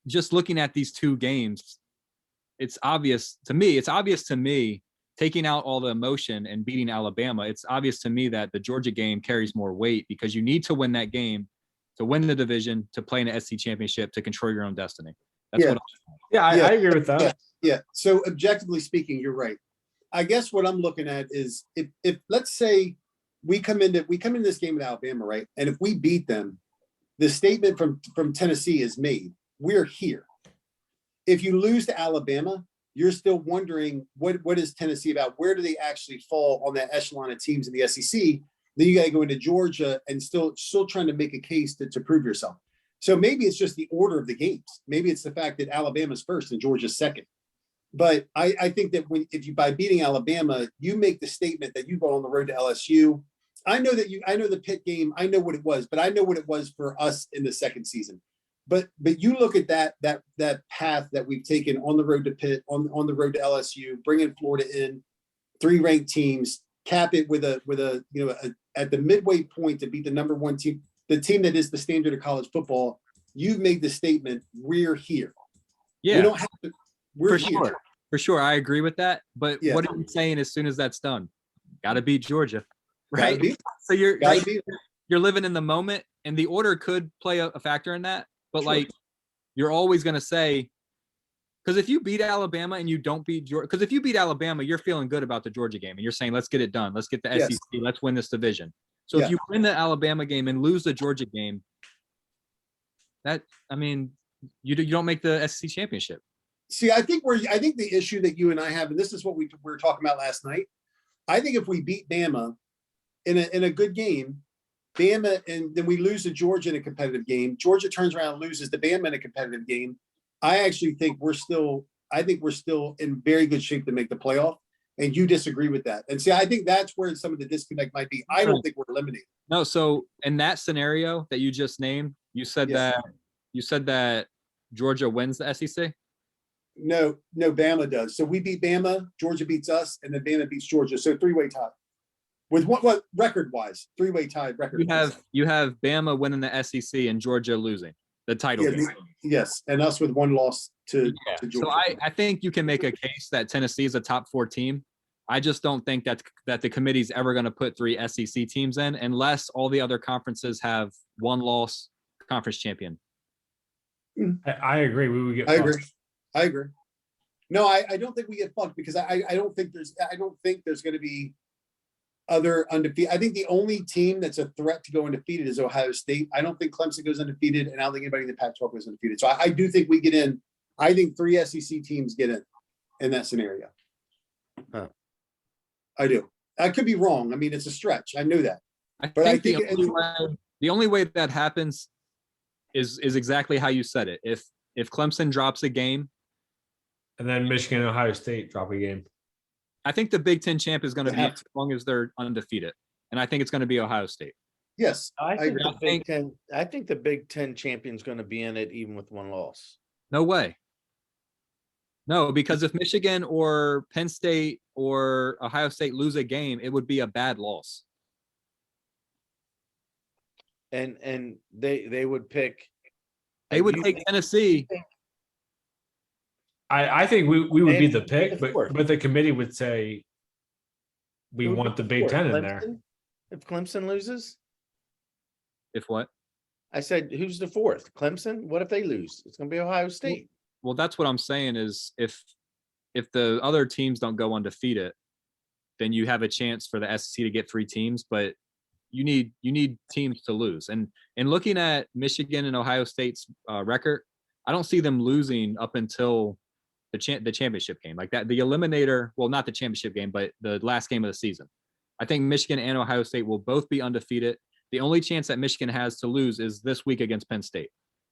just looking at these two games, it's obvious to me, taking out all the emotion and beating Alabama, it's obvious to me that the Georgia game carries more weight because you need to win that game to win the division, to play in the SEC championship, to control your own destiny. That's Yeah. what I agree with that. Yeah. So objectively speaking, you're right. I guess what I'm looking at is if let's say we come into this game with Alabama, right? And if we beat them, the statement from Tennessee is made. We're here. If you lose to Alabama, you're still wondering what is Tennessee about? Where do they actually fall on that echelon of teams in the SEC? Then you got to go into Georgia and still trying to make a case to prove yourself. So maybe it's just the order of the games. Maybe it's the fact that Alabama's first and Georgia's second. But I think that by beating Alabama, you make the statement that you go on the road to LSU. I know the Pitt game. I know what it was, but I know what it was for us in the second season. But you look at that path that we've taken on the road to Pitt, on the road to LSU, bringing Florida in, 3 ranked teams, cap it with at the midway point to beat the number 1 team, the team that is the standard of college football. You've made the statement, we're here. Yeah, we don't have to. We're for here. sure. For sure, I agree with that. But Yeah. what are you saying as soon as that's done? Got to beat Georgia, Gotta right? beat- So gotta beat- you're living in the moment, and the order could play a factor in that. But Sure. you're always going to say, because if you beat Alabama and you don't beat Georgia, because if you beat Alabama, you're feeling good about the Georgia game, and you're saying, let's get it done. Let's get the Yes. SEC. Let's win this division. So Yeah. if you win the Alabama game and lose the Georgia game, you don't make the SEC championship. See, I think the issue that you and I have, and this is what we were talking about last night. I think if we beat Bama in a good game, Bama, and then we lose to Georgia in a competitive game, Georgia turns around and loses to Bama in a competitive game, I actually think we're still in very good shape to make the playoff. And you disagree with that. And see, I think that's where some of the disconnect might be. I don't think we're eliminated. No, so in that scenario that you just named, you said that Georgia wins the SEC. No, Bama does. So we beat Bama, Georgia beats us, and then Bama beats Georgia. So 3-way tie. With what record wise? 3-way tie record. You have Bama winning the SEC and Georgia losing the title. Yeah, yes, and us with 1 loss to Georgia. So I think you can make a case that Tennessee is a top 4 team. I just don't think that the committee's ever going to put 3 SEC teams in unless all the other conferences have 1 loss conference champion. I agree. We would get. I agree. No, I don't think we get fucked because I don't think there's going to be other undefeated. I think the only team that's a threat to go undefeated is Ohio State. I don't think Clemson goes undefeated, and I don't think anybody in the Pac-12 goes undefeated. So I do think we get in. I think 3 SEC teams get in that scenario. Huh. I do. I could be wrong. I mean, it's a stretch. I know that. I think the only way that happens is exactly how you said it. If Clemson drops a game, and then Michigan and Ohio State drop a game, I think the Big Ten champ is going to be as long as they're undefeated, and I think it's going to be Ohio State. Yes, I think agree. the Big Ten. I think the Big Ten champion's going to be in it, even with 1 loss. No way. No, because if Michigan or Penn State or Ohio State lose a game, it would be a bad loss. And they would pick. They would take Tennessee. I think we would be the pick, Of course. but the committee would say we Who would want be the Big fourth? Ten in Clemson? there. If Clemson loses, If what? I said, who's the 4th? Clemson. What if they lose? It's going to be Ohio State. Well, that's what I'm saying is if the other teams don't go undefeated, then you have a chance for the SEC to get 3 teams, but you need teams to lose. And looking at Michigan and Ohio State's record, I don't see them losing up until the championship game, like that. The eliminator, well, not the championship game, but the last game of the season. I think Michigan and Ohio State will both be undefeated. The only chance that Michigan has to lose is this week against Penn State.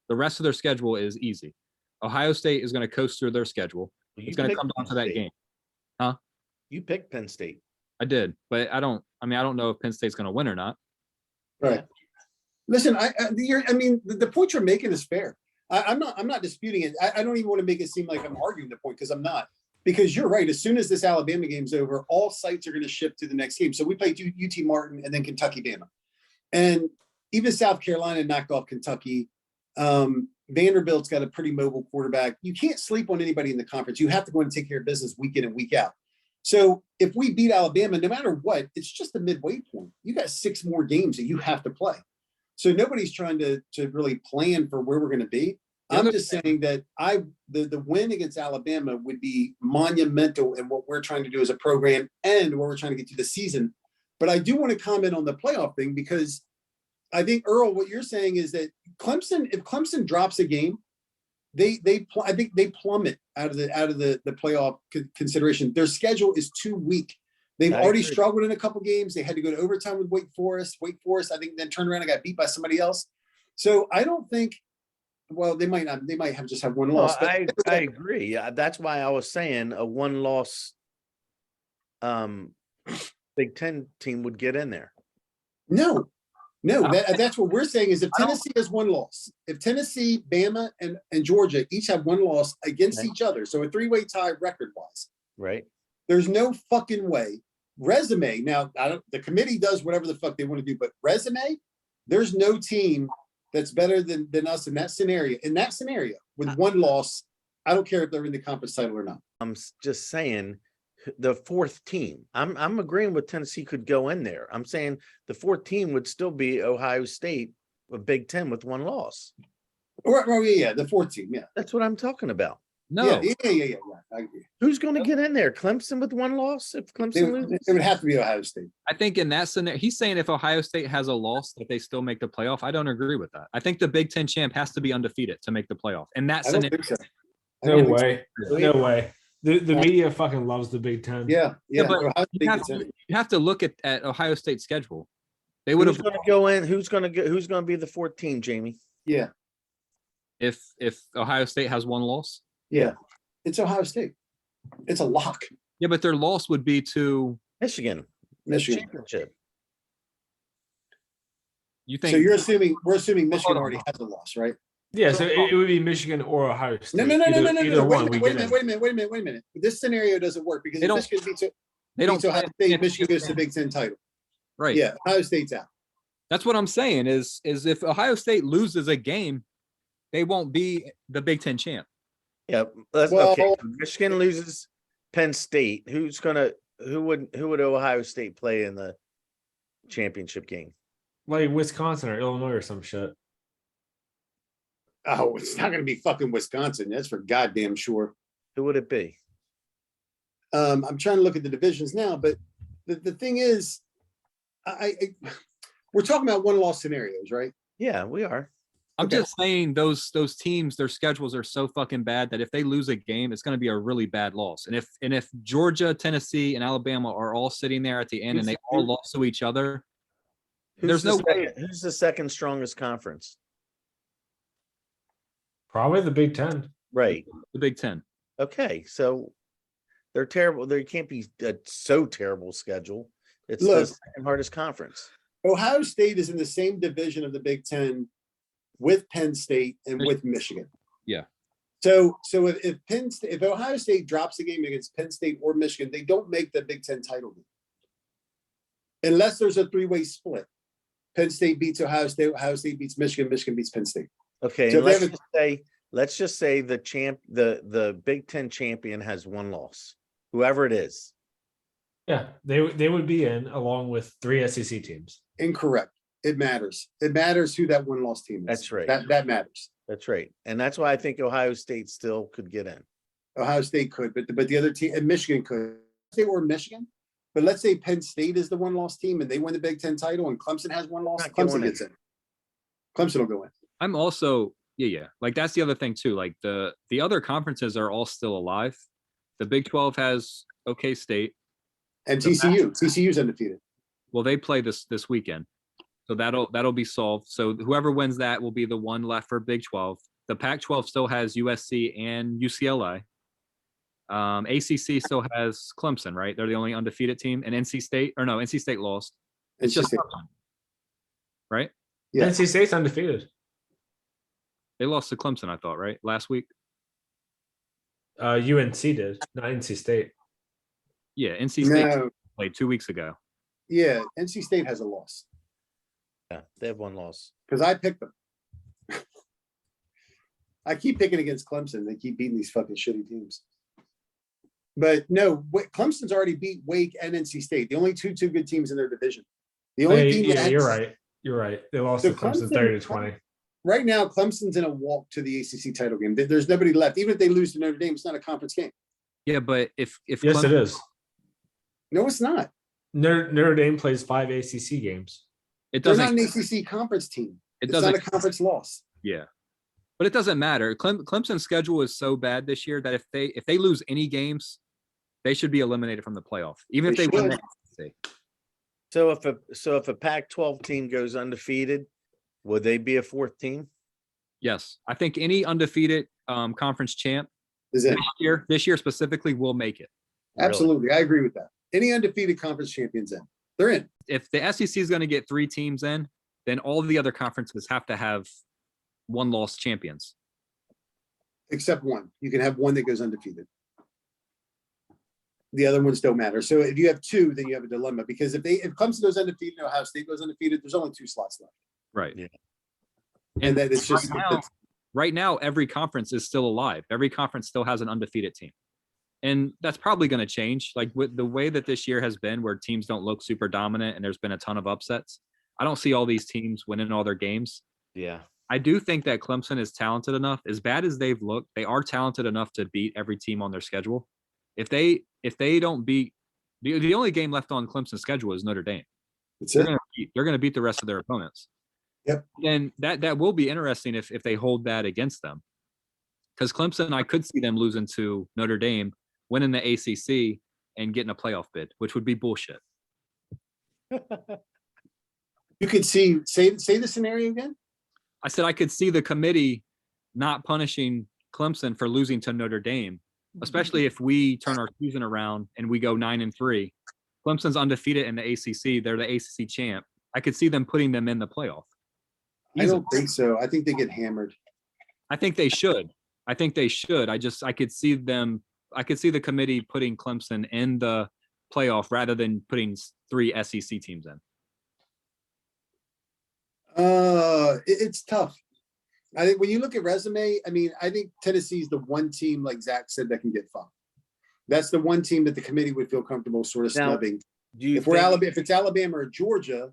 The rest of their schedule is easy. Ohio State is going to coast through their schedule. It's going to come down to that game. Huh? You picked Penn State. I did, but I don't know if Penn State's going to win or not. Right. Listen, the point you're making is fair. I'm not disputing it. I don't even want to make it seem like I'm arguing the point because I'm not. Because you're right. As soon as this Alabama game's over, all sites are going to shift to the next game. So we played UT Martin and then Kentucky Bama. And even South Carolina knocked off Kentucky. Vanderbilt's got a pretty mobile quarterback. You can't sleep on anybody in the conference. You have to go and take care of business week in and week out. So if we beat Alabama, no matter what, it's just a midway point. You got 6 more games that you have to play. So nobody's trying to really plan for where we're going to be. I'm just saying that the win against Alabama would be monumental in what we're trying to do as a program and where we're trying to get to the season. But I do want to comment on the playoff thing, because I think, Earl, what you're saying is that if Clemson drops a game, I think they plummet out of the playoff consideration. Their schedule is too weak. They've already struggled in a couple games. They had to go to overtime with Wake Forest. Wake Forest, I think, then turned around and got beat by somebody else. So I don't think. Well, they might not. They might just have one loss. I agree. That's why I was saying a 1-loss Big Ten team would get in there. No, that's what we're saying is if Tennessee has 1 loss, if Tennessee, Bama, and Georgia each have 1 loss against each other, so a 3-way tie record-wise, right? There's no fucking way. Resume, now, the committee does whatever the fuck they want to do, but resume, there's no team that's better than us in that scenario. In that scenario, with 1 loss, I don't care if they're in the conference title or not. I'm just saying the 4th team. I'm agreeing with Tennessee could go in there. I'm saying the 4th team would still be Ohio State, a Big Ten with 1 loss. Yeah, the 4th team, yeah. That's what I'm talking about. No. Yeah. I agree. Who's going to get in there? Clemson with 1 loss? If Clemson loses? It would have to be Ohio State. I think in that scenario, he's saying if Ohio State has a loss, that they still make the playoff. I don't agree with that. I think the Big Ten champ has to be undefeated to make the playoff. And that scenario, think so. No way. No way. The media fucking loves the Big Ten. Yeah. but you have to look at Ohio State's schedule. They would have going to go in. Who's going to be the 4th team, Jamie? Yeah. If Ohio State has 1 loss. Yeah. It's Ohio State. It's a lock. Yeah, but their loss would be to Michigan. Championship. You think? So we're assuming Michigan already has a loss, right? Yeah, so it would be Michigan or Ohio State. No. Either one. Wait a minute. This scenario doesn't work because if Michigan beats Ohio State, Michigan goes to the Big Ten title. Right. Yeah, Ohio State's out. That's what I'm saying is if Ohio State loses a game, they won't be the Big Ten champ. Yeah, okay. Michigan loses Penn State. Who would Ohio State play in the championship game? Like Wisconsin or Illinois or some shit. Oh, it's not going to be fucking Wisconsin. That's for goddamn sure. Who would it be? I'm trying to look at the divisions now, but the thing is, we're talking about 1-loss scenarios, right? Yeah, we are. I'm just saying those teams, their schedules are so fucking bad that if they lose a game, it's going to be a really bad loss. And if Georgia, Tennessee, and Alabama are all sitting there at the end and they all lost to each other, there's no way. Who's the 2nd strongest conference? Probably the Big Ten. Right. The Big Ten. Okay, so they're terrible. There can't be a so terrible schedule. It's Look, the 2nd hardest conference. Ohio State is in the same division of the Big Ten with Penn State and with Michigan. Yeah. So if Ohio State drops a game against Penn State or Michigan, they don't make the Big Ten title game. Unless there's a 3-way split. Penn State beats Ohio State beats Michigan, Michigan beats Penn State. Okay, So and let's just say the Big Ten champion has 1 loss. Whoever it is. Yeah, they would be in along with 3 SEC teams. Incorrect. It matters. It matters who that 1-loss team is. That's right. That matters. That's right. And that's why I think Ohio State still could get in. Ohio State could, but the other team, and Michigan could. They were Michigan, but let's say Penn State is the 1-loss team and they win the Big Ten title and Clemson has 1 loss. Clemson gets in. Clemson will go in. I'm also, yeah. Like that's the other thing too. Like the other conferences are all still alive. The Big 12 has OK State. And TCU. TCU's undefeated. Well, they play this weekend. So that'll be solved. So whoever wins that will be the one left for Big 12. The Pac-12 still has USC and UCLA. ACC still has Clemson, right? They're the only undefeated team. And NC State lost. It's just Clemson, right? Yeah. NC State's undefeated. They lost to Clemson, I thought, right? Last week. UNC did, not NC State. Yeah, NC State played 2 weeks ago. Yeah, NC State has a loss. Yeah, they have one loss. because I picked them. I keep picking against Clemson. They keep beating these fucking shitty teams. But no, Clemson's already beat Wake and NC State. The only two good teams in their division. The only team that you're right. You're right. They lost So to Clemson Clemson- 30-20. right now, Clemson's in a walk to the ACC title game. There's nobody left. Even if they lose to Notre Dame, it's not a conference game. Yeah, but if Yes, Clemson, it is. No, it's not. Notre Dame plays 5 ACC games. it They're doesn't. not an ACC conference team. It It's not a doesn't. conference loss. Yeah, but it doesn't matter. Clemson's schedule is so bad this year that if they lose any games, they should be eliminated from the playoff, even if They they win. should. The ACC. So if a Pac-12 team goes undefeated, would they be a fourth team? Yes, I think any undefeated conference champ Is it? this year specifically will make it. Really? Absolutely. I agree with that. Any undefeated conference champions in. They're in. If the SEC is going to get 3 teams in, then all the other conferences have to have 1 loss champions. Except one. You can have one that goes undefeated. The other ones don't matter. So if you have 2, then you have a dilemma because if Clemson goes undefeated and Ohio State goes undefeated, there's only 2 slots left. Right. Yeah. And then it's just right now, every conference is still alive. Every conference still has an undefeated team. And that's probably going to change. Like with the way that this year has been where teams don't look super dominant and there's been a ton of upsets. I don't see all these teams winning all their games. Yeah. I do think that Clemson is talented enough. As bad as they've looked, they are talented enough to beat every team on their schedule. If they don't beat the only game left on Clemson's schedule is Notre Dame. That's They're it. going to beat the rest of their opponents. Yep. And that will be interesting if they hold that against them. Because Clemson, I could see them losing to Notre Dame, winning the ACC, and getting a playoff bid, which would be bullshit. You could say the scenario again. I said I could see the committee not punishing Clemson for losing to Notre Dame, especially if we turn our season around and we go 9-3. Clemson's undefeated in the ACC. They're the ACC champ. I could see them putting them in the playoff. I don't think so. I think they get hammered. I think they should. I could see the committee putting Clemson in the playoff rather than putting 3 SEC teams in. It's tough. I think when you look at resume, I mean, I think Tennessee's the one team, like Zach said, that can get fucked. That's the one team that the committee would feel comfortable sort of Now, snubbing. Do you If it's Alabama or Georgia,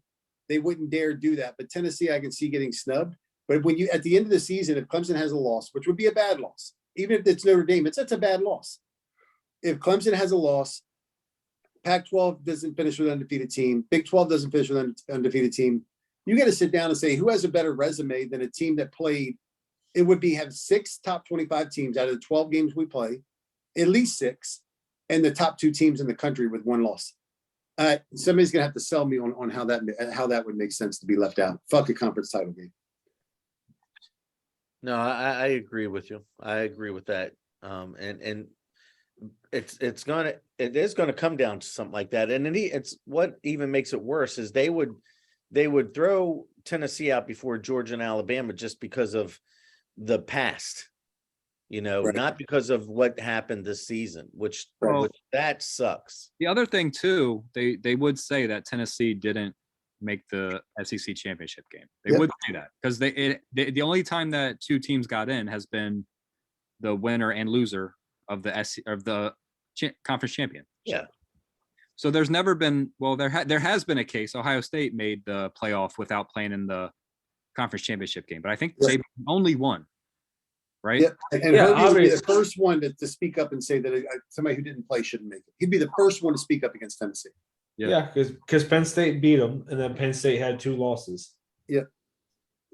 they wouldn't dare do that. But Tennessee, I can see getting snubbed. But when you at the end of the season, if Clemson has a loss, which would be a bad loss, even if it's Notre Dame, that's a bad loss. If Clemson has a loss, Pac-12 doesn't finish with an undefeated team, Big 12 doesn't finish with an undefeated team, you got to sit down and say who has a better resume than a team that played. It would be have 6 top 25 teams out of the 12 games we play, at least 6, and the top 2 teams in the country with 1 loss. Somebody's gonna have to sell me on how that would make sense to be left out. Fuck a conference title game. No, I agree with you. I agree with that. And it is gonna come down to something like that. And it's what even makes it worse is they would throw Tennessee out before Georgia and Alabama just because of the past, Right. not because of what happened this season, which that sucks. The other thing too, they would say that Tennessee didn't make the SEC championship game. They Yep. would say that because the only time that 2 teams got in has been the winner and loser of the conference champion. Yeah. So there's never been there has been a case Ohio State made the playoff without playing in the conference championship game, but I think Right. they only won. Right? Yep. And Yeah, Herbie would be the obviously. first one to speak up and say that somebody who didn't play shouldn't make it. He'd be the first one to speak up against Tennessee. Yeah, because Penn State beat them, and then Penn State had 2 losses.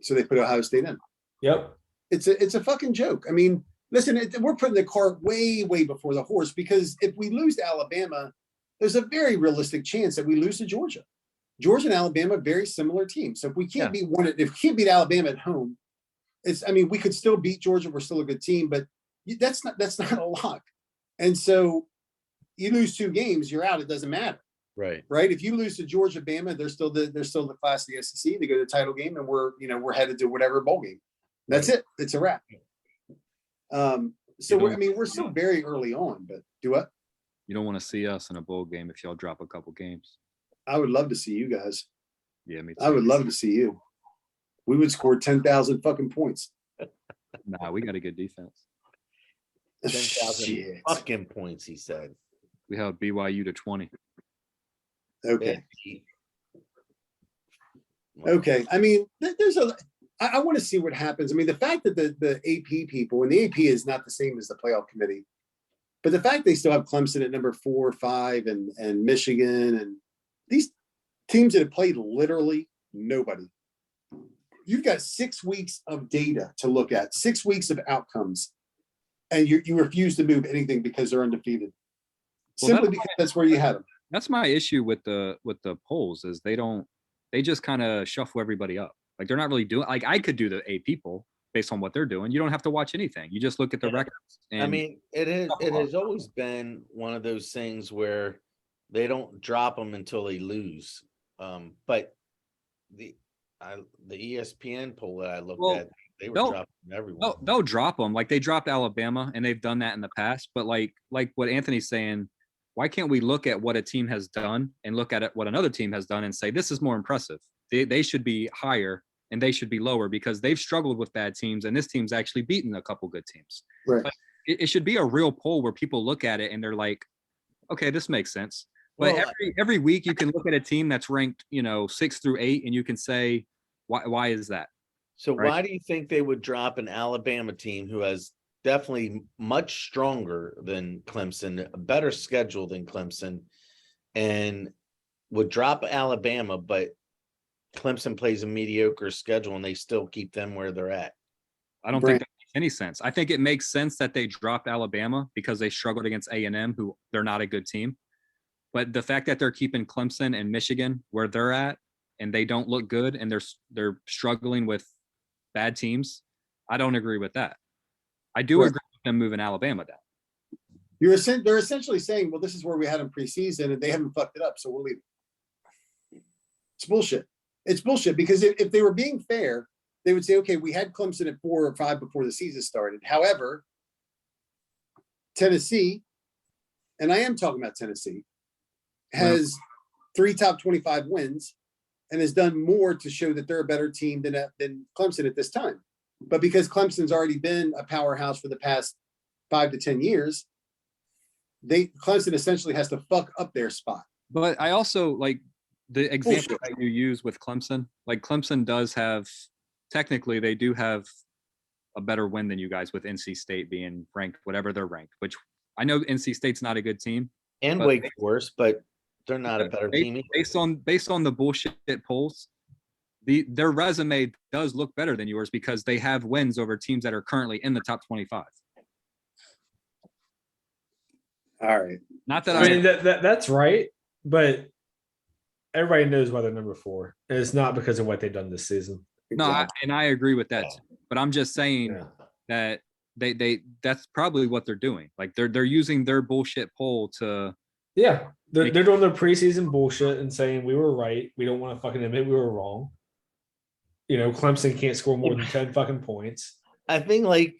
So they put Ohio State in. Yep. It's a fucking joke. I mean, listen, we're putting the cart way, way before the horse because if we lose to Alabama, there's a very realistic chance that we lose to Georgia. Georgia and Alabama, very similar teams. So if we can't beat beat Alabama at home, we could still beat Georgia. We're still a good team, but that's not a lock. And so you lose 2 games, you're out. It doesn't matter. Right. Right. If you lose to Georgia, Bama, they're still the class of the SEC. They go to the title game and we're headed to whatever bowl game. That's it. It's a wrap. So we're still very early on, but do what? You don't want to see us in a bowl game if y'all drop a couple games. I would love to see you guys. Yeah, me too. I would love to see you. We would score 10,000 fucking points. Nah, we got a good defense. 10,000 Shit. fucking points, he said. We held BYU to 20. Okay. Well, Okay. I mean, I want to see what happens. I mean, the fact that the AP people, and the AP is not the same as the playoff committee, but the fact they still have Clemson at number 4 or 5 and Michigan and these teams that have played literally nobody. You've got 6 weeks of data to look at, 6 weeks of outcomes, and you refuse to move anything because they're undefeated. Simply because that's where you had them. That's my issue with the polls is they just kind of shuffle everybody up. Like they're not really doing, like I could do the AP poll based on what they're doing. You don't have to watch anything. You just look at the records. I mean, it has always been one of those things where they don't drop them until they lose. But the ESPN poll that I looked at, they were dropping everyone. They'll drop them. Like they dropped Alabama, and they've done that in the past. But like what Anthony's saying, why can't we look at what a team has done and look at what another team has done and say this is more impressive? They should be higher and they should be lower because they've struggled with bad teams, and this team's actually beaten a couple good teams. Right. But it should be a real poll where people look at it and they're like, okay, this makes sense. But every week you can look at a team that's ranked, 6 through 8, and you can say, why is that? So Right. why do you think they would drop an Alabama team who has definitely much stronger than Clemson, a better schedule than Clemson, and would drop Alabama, but Clemson plays a mediocre schedule and they still keep them where they're at? I don't think that makes any sense. I think it makes sense that they dropped Alabama because they struggled against A&M, who they're not a good team. But the fact that they're keeping Clemson and Michigan where they're at and they don't look good and they're struggling with bad teams, I don't agree with that. I do agree with them moving Alabama down. They're essentially saying, well, this is where we had them preseason and they haven't fucked it up, so we'll leave it. It's bullshit. It's bullshit because if they were being fair, they would say, okay, we had Clemson at 4 or 5 before the season started. However, Tennessee, and I am talking about Tennessee, has 3 top 25 wins and has done more to show that they're a better team than Clemson at this time. But because Clemson's already been a powerhouse for the past 5 to 10 years, Clemson essentially has to fuck up their spot. But I also like the example that you use with Clemson. Like Clemson does have, technically, they do have a better win than you guys with NC State being ranked, whatever they're ranked, which I know NC State's not a good team. And Wake Forest, but they're not a better team either. Based on the bullshit polls, their resume does look better than yours because they have wins over teams that are currently in the top 25. All right. Not that I mean that's right, but everybody knows why they're number 4. And it's not because of what they've done this season. No, I agree with that too. But I'm just saying that they that's probably what they're doing. Like they're using their bullshit poll to they're doing their preseason bullshit and saying we were right. We don't want to fucking admit we were wrong. Clemson can't score more than 10 fucking points. I think like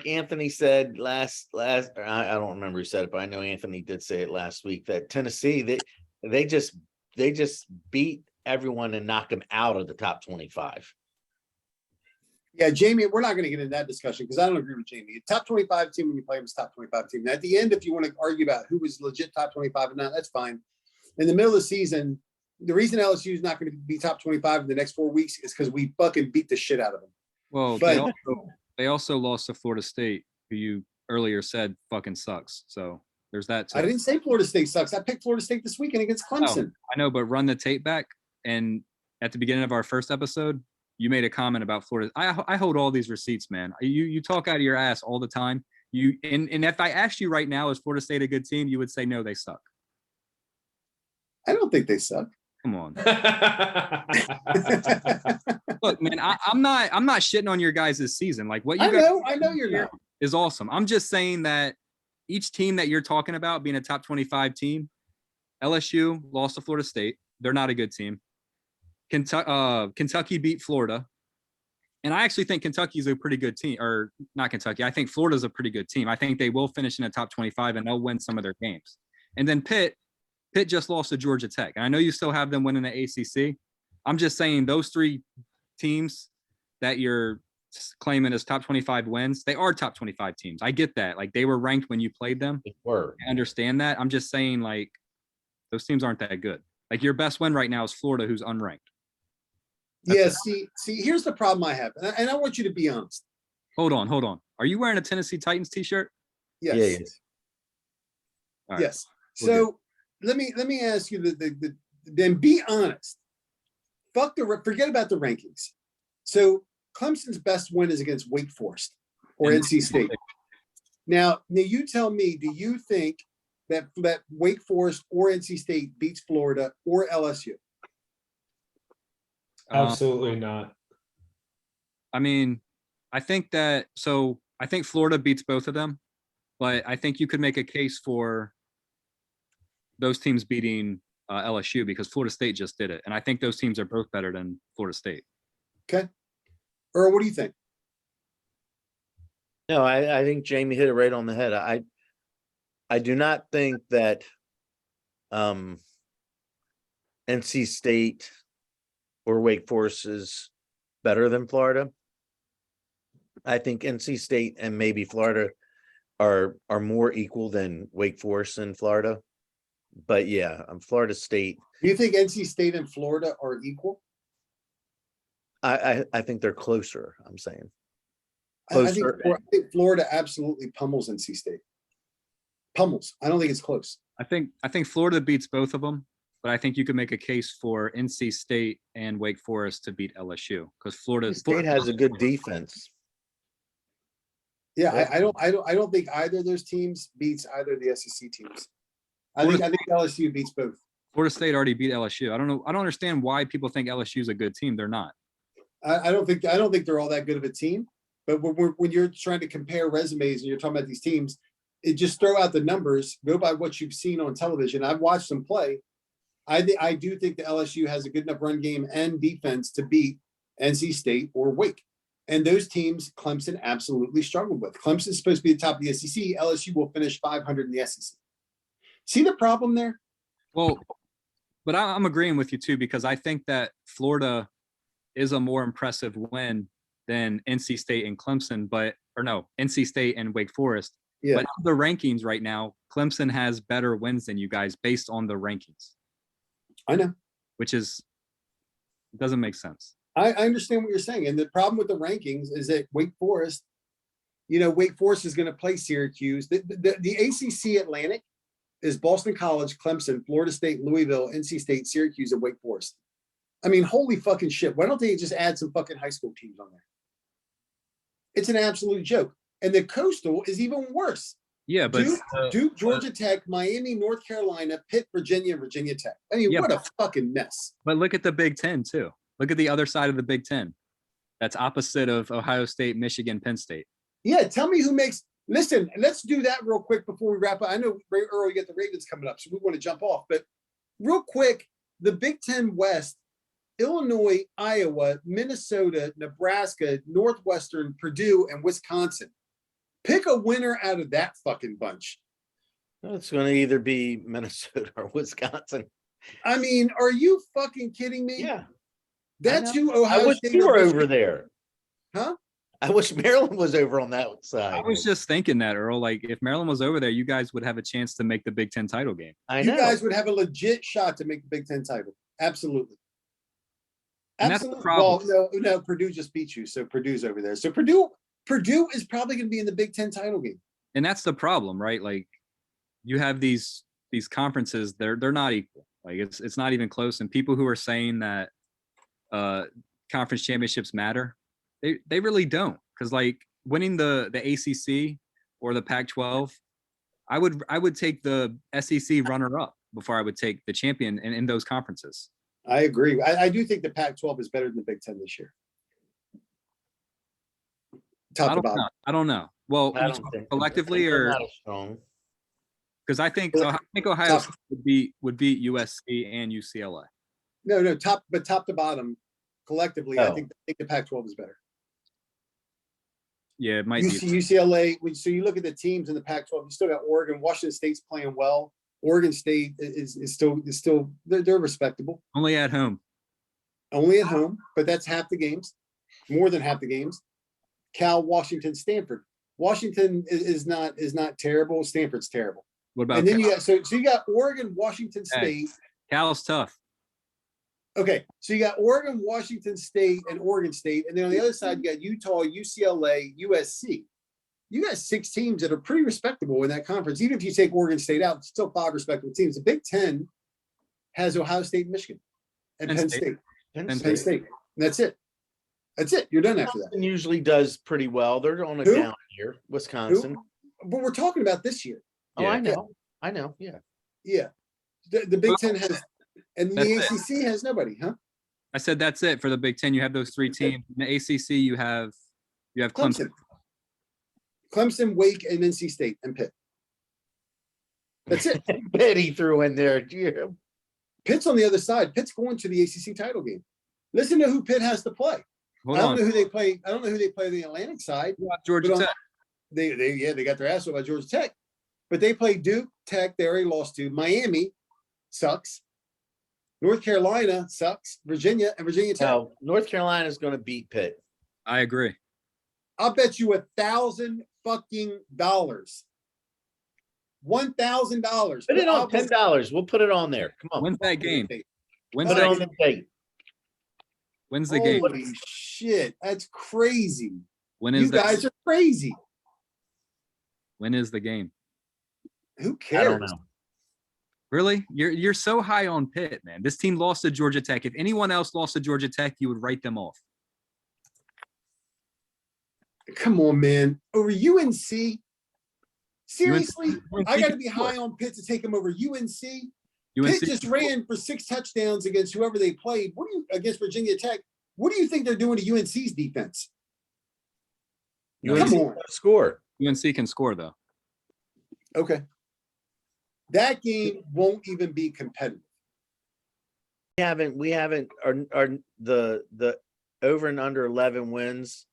Anthony said last I don't remember who said it, but I know Anthony did say it last week that Tennessee they just beat everyone and knock them out of the top 25. Yeah, Jamie, we're not going to get into that discussion because I don't agree with Jamie. Top 25 team when you play them is top 25 team. Now, at the end, if you want to argue about who was legit top 25 and not, that's fine. In the middle of the season, the reason LSU is not going to be top 25 in the next 4 weeks is because we fucking beat the shit out of them. Well, they also lost to Florida State, who you earlier said fucking sucks. So there's that too. I didn't say Florida State sucks. I picked Florida State this weekend against Clemson. I know, but run the tape back. And at the beginning of our first episode, you made a comment about Florida. I hold all these receipts, man. You talk out of your ass all the time. And if I asked you right now, is Florida State a good team? You would say no, they suck. I don't think they suck. Come on. Look, man, I'm not shitting on your guys' season. Like what you guys I know you're not. Is awesome. I'm just saying that each team that you're talking about being a top 25 team, LSU lost to Florida State. They're not a good team. Kentucky beat Florida. And I actually think Kentucky's a pretty good team, or not Kentucky. I think Florida's a pretty good team. I think they will finish in the top 25 and they'll win some of their games. And then Pitt just lost to Georgia Tech. And I know you still have them winning the ACC, I'm just saying those three teams that you're claiming as top 25 wins, they are top 25 teams. I get that. Like they were ranked when you played them. They were. I understand that. I'm just saying like those teams aren't that good. Like your best win right now is Florida, who's unranked. Yeah, see, here's the problem I have, and I want you to be honest. Hold on. Are you wearing a Tennessee Titans t-shirt? Yes. Yeah, yes. All right. Yes. We're So let me ask you then be honest. Forget about the rankings. So Clemson's best win is against Wake Forest or And- NC State. Now you tell me, do you think that Wake Forest or NC State beats Florida or LSU? Absolutely not. I mean, I think Florida beats both of them, but I think you could make a case for those teams beating LSU because Florida State just did it. And I think those teams are both better than Florida State. Okay. Earl, what do you think? No, I think Jamie hit it right on the head. I do not think that NC State or Wake Forest is better than Florida. I think NC State and maybe Florida are more equal than Wake Forest and Florida. But yeah, Florida State. Do you think NC State and Florida are equal? I think they're closer. I'm saying I think Florida absolutely pummels NC State. Pummels. I don't think it's close. I think Florida beats both of them, but I think you could make a case for NC State and Wake Forest to beat LSU because Florida State has a good defense. Yeah, I don't think either of those teams beats either of the SEC teams. I think LSU beats both. Florida State already beat LSU. I don't understand why people think LSU is a good team. They're not. I don't think they're all that good of a team. But when you're trying to compare resumes and you're talking about these teams, it just throw out the numbers, go by what you've seen on television. I've watched them play. I do think the LSU has a good enough run game and defense to beat NC State or Wake. And those teams, Clemson absolutely struggled with. Clemson's supposed to be the top of the SEC. LSU will finish 500 in the SEC. See the problem there? Well, but I'm agreeing with you too, because I think that Florida is a more impressive win than NC State and Clemson, NC State and Wake Forest. Yeah. But the rankings right now, Clemson has better wins than you guys based on the rankings. I know. Which doesn't make sense. I understand what you're saying. And the problem with the rankings is that Wake Forest is going to play Syracuse. The ACC Atlantic is Boston College, Clemson, Florida State, Louisville, NC State, Syracuse, and Wake Forest. I mean, holy fucking shit. Why don't they just add some fucking high school teams on there? It's an absolute joke. And the Coastal is even worse. Yeah, but Duke, Georgia Tech, Miami, North Carolina, Pitt, Virginia Tech. I mean, what a fucking mess. But look at the Big Ten too. Look at the other side of the Big Ten. That's opposite of Ohio State, Michigan, Penn State. Yeah, tell me who makes. Listen, let's do that real quick before we wrap up. I know Earl, you got the Ravens coming up, so we want to jump off. But real quick, the Big Ten West, Illinois, Iowa, Minnesota, Nebraska, Northwestern, Purdue, and Wisconsin. Pick a winner out of that fucking bunch. It's going to either be Minnesota or Wisconsin. I mean, are you fucking kidding me? Yeah. That's who Ohio I wish State you were over there. Huh? I wish Maryland was over on that side. I was just thinking that, Earl. Like, if Maryland was over there, you guys would have a chance to make the Big Ten title game. You guys would have a legit shot to make the Big Ten title. Absolutely. And that's the problem. Well, no, Purdue just beat you, so Purdue's over there. So Purdue is probably going to be in the Big Ten title game. And that's the problem, right? Like, you have these conferences, they're not equal. Like, it's not even close. And people who are saying that conference championships matter, they really don't. Because like winning the ACC or the Pac-12, I would take the SEC runner-up before I would take the champion in those conferences. I agree. I do think the Pac-12 is better than the Big Ten this year. Top to bottom. I don't know. Well, collectively or strong. Because I think Ohio State would beat USC and UCLA. No, top to bottom, collectively, I think the Pac-12 is better. Yeah, it might be. UCLA. So you look at the teams in the Pac-12. You still got Oregon. Washington State's playing well. Oregon State is still they're respectable. Only at home. only at home, but that's half the games, more than half the games. Cal, Washington, Stanford. Washington is not terrible. Stanford's terrible. What about And then Cal? you got so you got Oregon, Washington Hey. State. Cal's tough. Okay, so you got Oregon, Washington State, and Oregon State, and then on the other side you got Utah, UCLA, USC. You got 6 teams that are pretty respectable in that conference. Even if you take Oregon State out, it's still 5 respectable teams. The Big Ten has Ohio State, and Michigan, and Penn State. Penn State. And that's it. That's it. You're done after that. Wisconsin usually does pretty well. They're on a Who? down year. Wisconsin. But we're talking about this year. Oh, Yeah. I know. I know. Yeah. Yeah. The Big Ten has, and the That's ACC has nobody, huh? I said that's it for the Big Ten. You have those 3 teams. In the ACC, you have Clemson. Clemson, Wake, and NC State, and Pitt. That's it. Pitt he threw in there. Yeah. Pitt's on the other side. Pitt's going to the ACC title game. Listen to who Pitt has to play. Hold I don't on. know who they play. I don't know who they play on the Atlantic side. Georgia But on- Tech. They got their ass over by Georgia Tech. But they play Duke, Tech, they already lost to. Miami sucks. North Carolina sucks. Virginia and Virginia Tech. No, North Carolina is going to beat Pitt. I agree. I'll bet you $1,000 fucking dollars. $1,000. Put it on $10. We'll put it on there. Come on. When's that game? When's Put it on that? the date. When's the game? Holy shit. That's crazy. When You is that? guys are crazy. When is the game? Who I cares? don't know. Really? You're so high on Pitt, man. This team lost to Georgia Tech. If anyone else lost to Georgia Tech, you would write them off. Come on, man. Over UNC? Seriously? UNC I got to can be score. high on Pitt to take them over UNC? UNC Pitt just ran for 6 touchdowns against whoever they played. What do you against Virginia Tech? What do you think they're doing to UNC's defense? You Come want on. to score. UNC can score though. Okay. That game won't even be competitive. We haven't are the over and under 11 wins.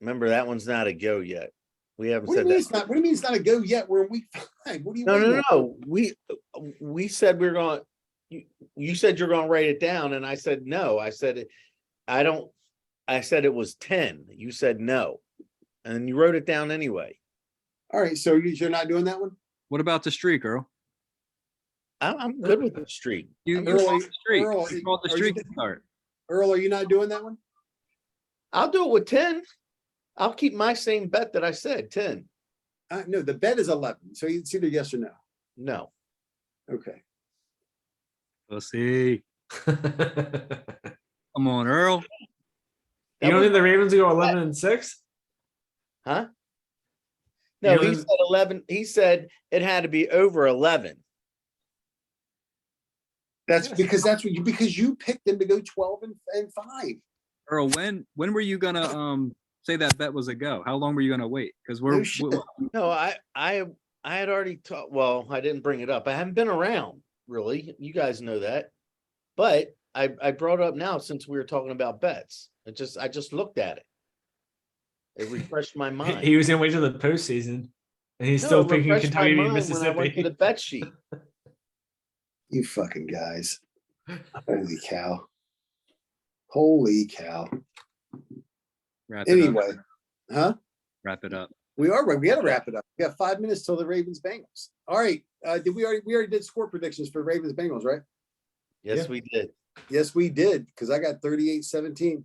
Remember, that one's not a go yet. We haven't What do you said mean that. it's not? What do you mean it's not a go yet? We're in week 5. What do you No, waiting no, on? no. We said we're going. You said you're going to write it down, and I said no. I said I don't. I said it was 10. You said no, and then you wrote it down anyway. All right, so you're not doing that one? What about the streak, Earl? I'm good with the streak. You Earl, called the streak. Earl, You called the are you streak d- to start. Earl, are you not doing that one? I'll do it with 10. I'll keep my same bet that I said 10. No, the bet is 11. So it's either yes or no. No, Okay. We'll see. You Come on, Earl. don't think the Ravens will go 11-6? huh? No, You he know- said 11. He said it had to be over 11. That's because because you picked them to go 12 and 5. Earl, when were you gonna say that bet was a go? How long were you gonna wait? Because No shit. No, I had already talked. Well, I didn't bring it up. I haven't been around really. You guys know that, but I brought it up now since we were talking about bets. I just looked at it. It refreshed my mind. He was gonna wait till the postseason, and he's No, still it picking refreshed my Kentucky and mind when I went to the Mississippi. bet sheet. You fucking guys. Holy cow. Holy cow. Wrap it up. Anyway, huh? Wrap it up. We are right. We got to wrap it up. We got 5 minutes till the Ravens Bengals. All right. We already did score predictions for Ravens Bengals, right? Yes, Yeah. we did. Yes, we did. Because I got 38-17.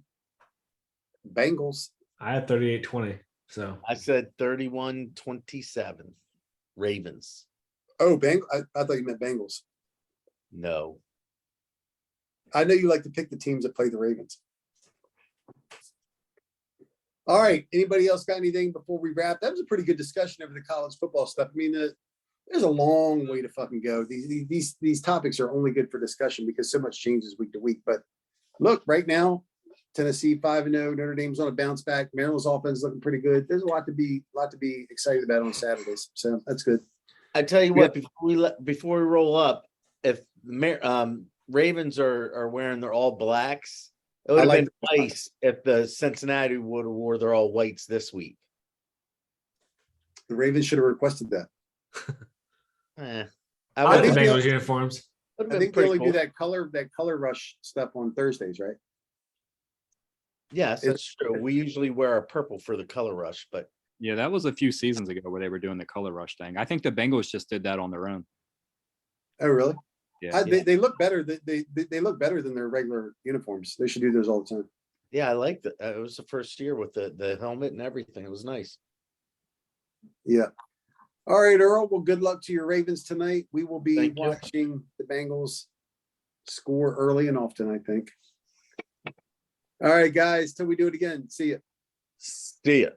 Bengals. I had 38-20. So I said 31-27. Ravens. Oh, I thought you meant Bengals. No. I know you like to pick the teams that play the Ravens. All right. Anybody else got anything before we wrap? That was a pretty good discussion over the college football stuff. I mean, there's a long way to fucking go. These topics are only good for discussion because so much changes week to week. But look, right now, Tennessee 5-0. Notre Dame's on a bounce back. Maryland's offense is looking pretty good. There's a lot to be excited about on Saturdays. So that's good. I tell you what, before we roll up, if the Ravens are wearing their all blacks, it would have like been nice if the Cincinnati would have wore their all whites this week. The Ravens should have requested that. I I like the would think Bengals uniforms. Would've I been think they pretty only do cool. that color rush stuff on Thursdays, right? Yes, It- that's true. We usually wear our purple for the color rush, but Yeah, that was a few seasons ago where they were doing the color rush thing. I think the Bengals just did that on their own. Oh, really? Yeah. They look better. They look better than their regular uniforms. They should do those all the time. yeah, I liked it. It was the first year with the helmet and everything. It was nice. Yeah. All right, Earl. Well, good luck to your Ravens tonight. We will be Thank you. watching the Bengals score early and often, I think. All right, guys. Till we do it again. See ya. See ya.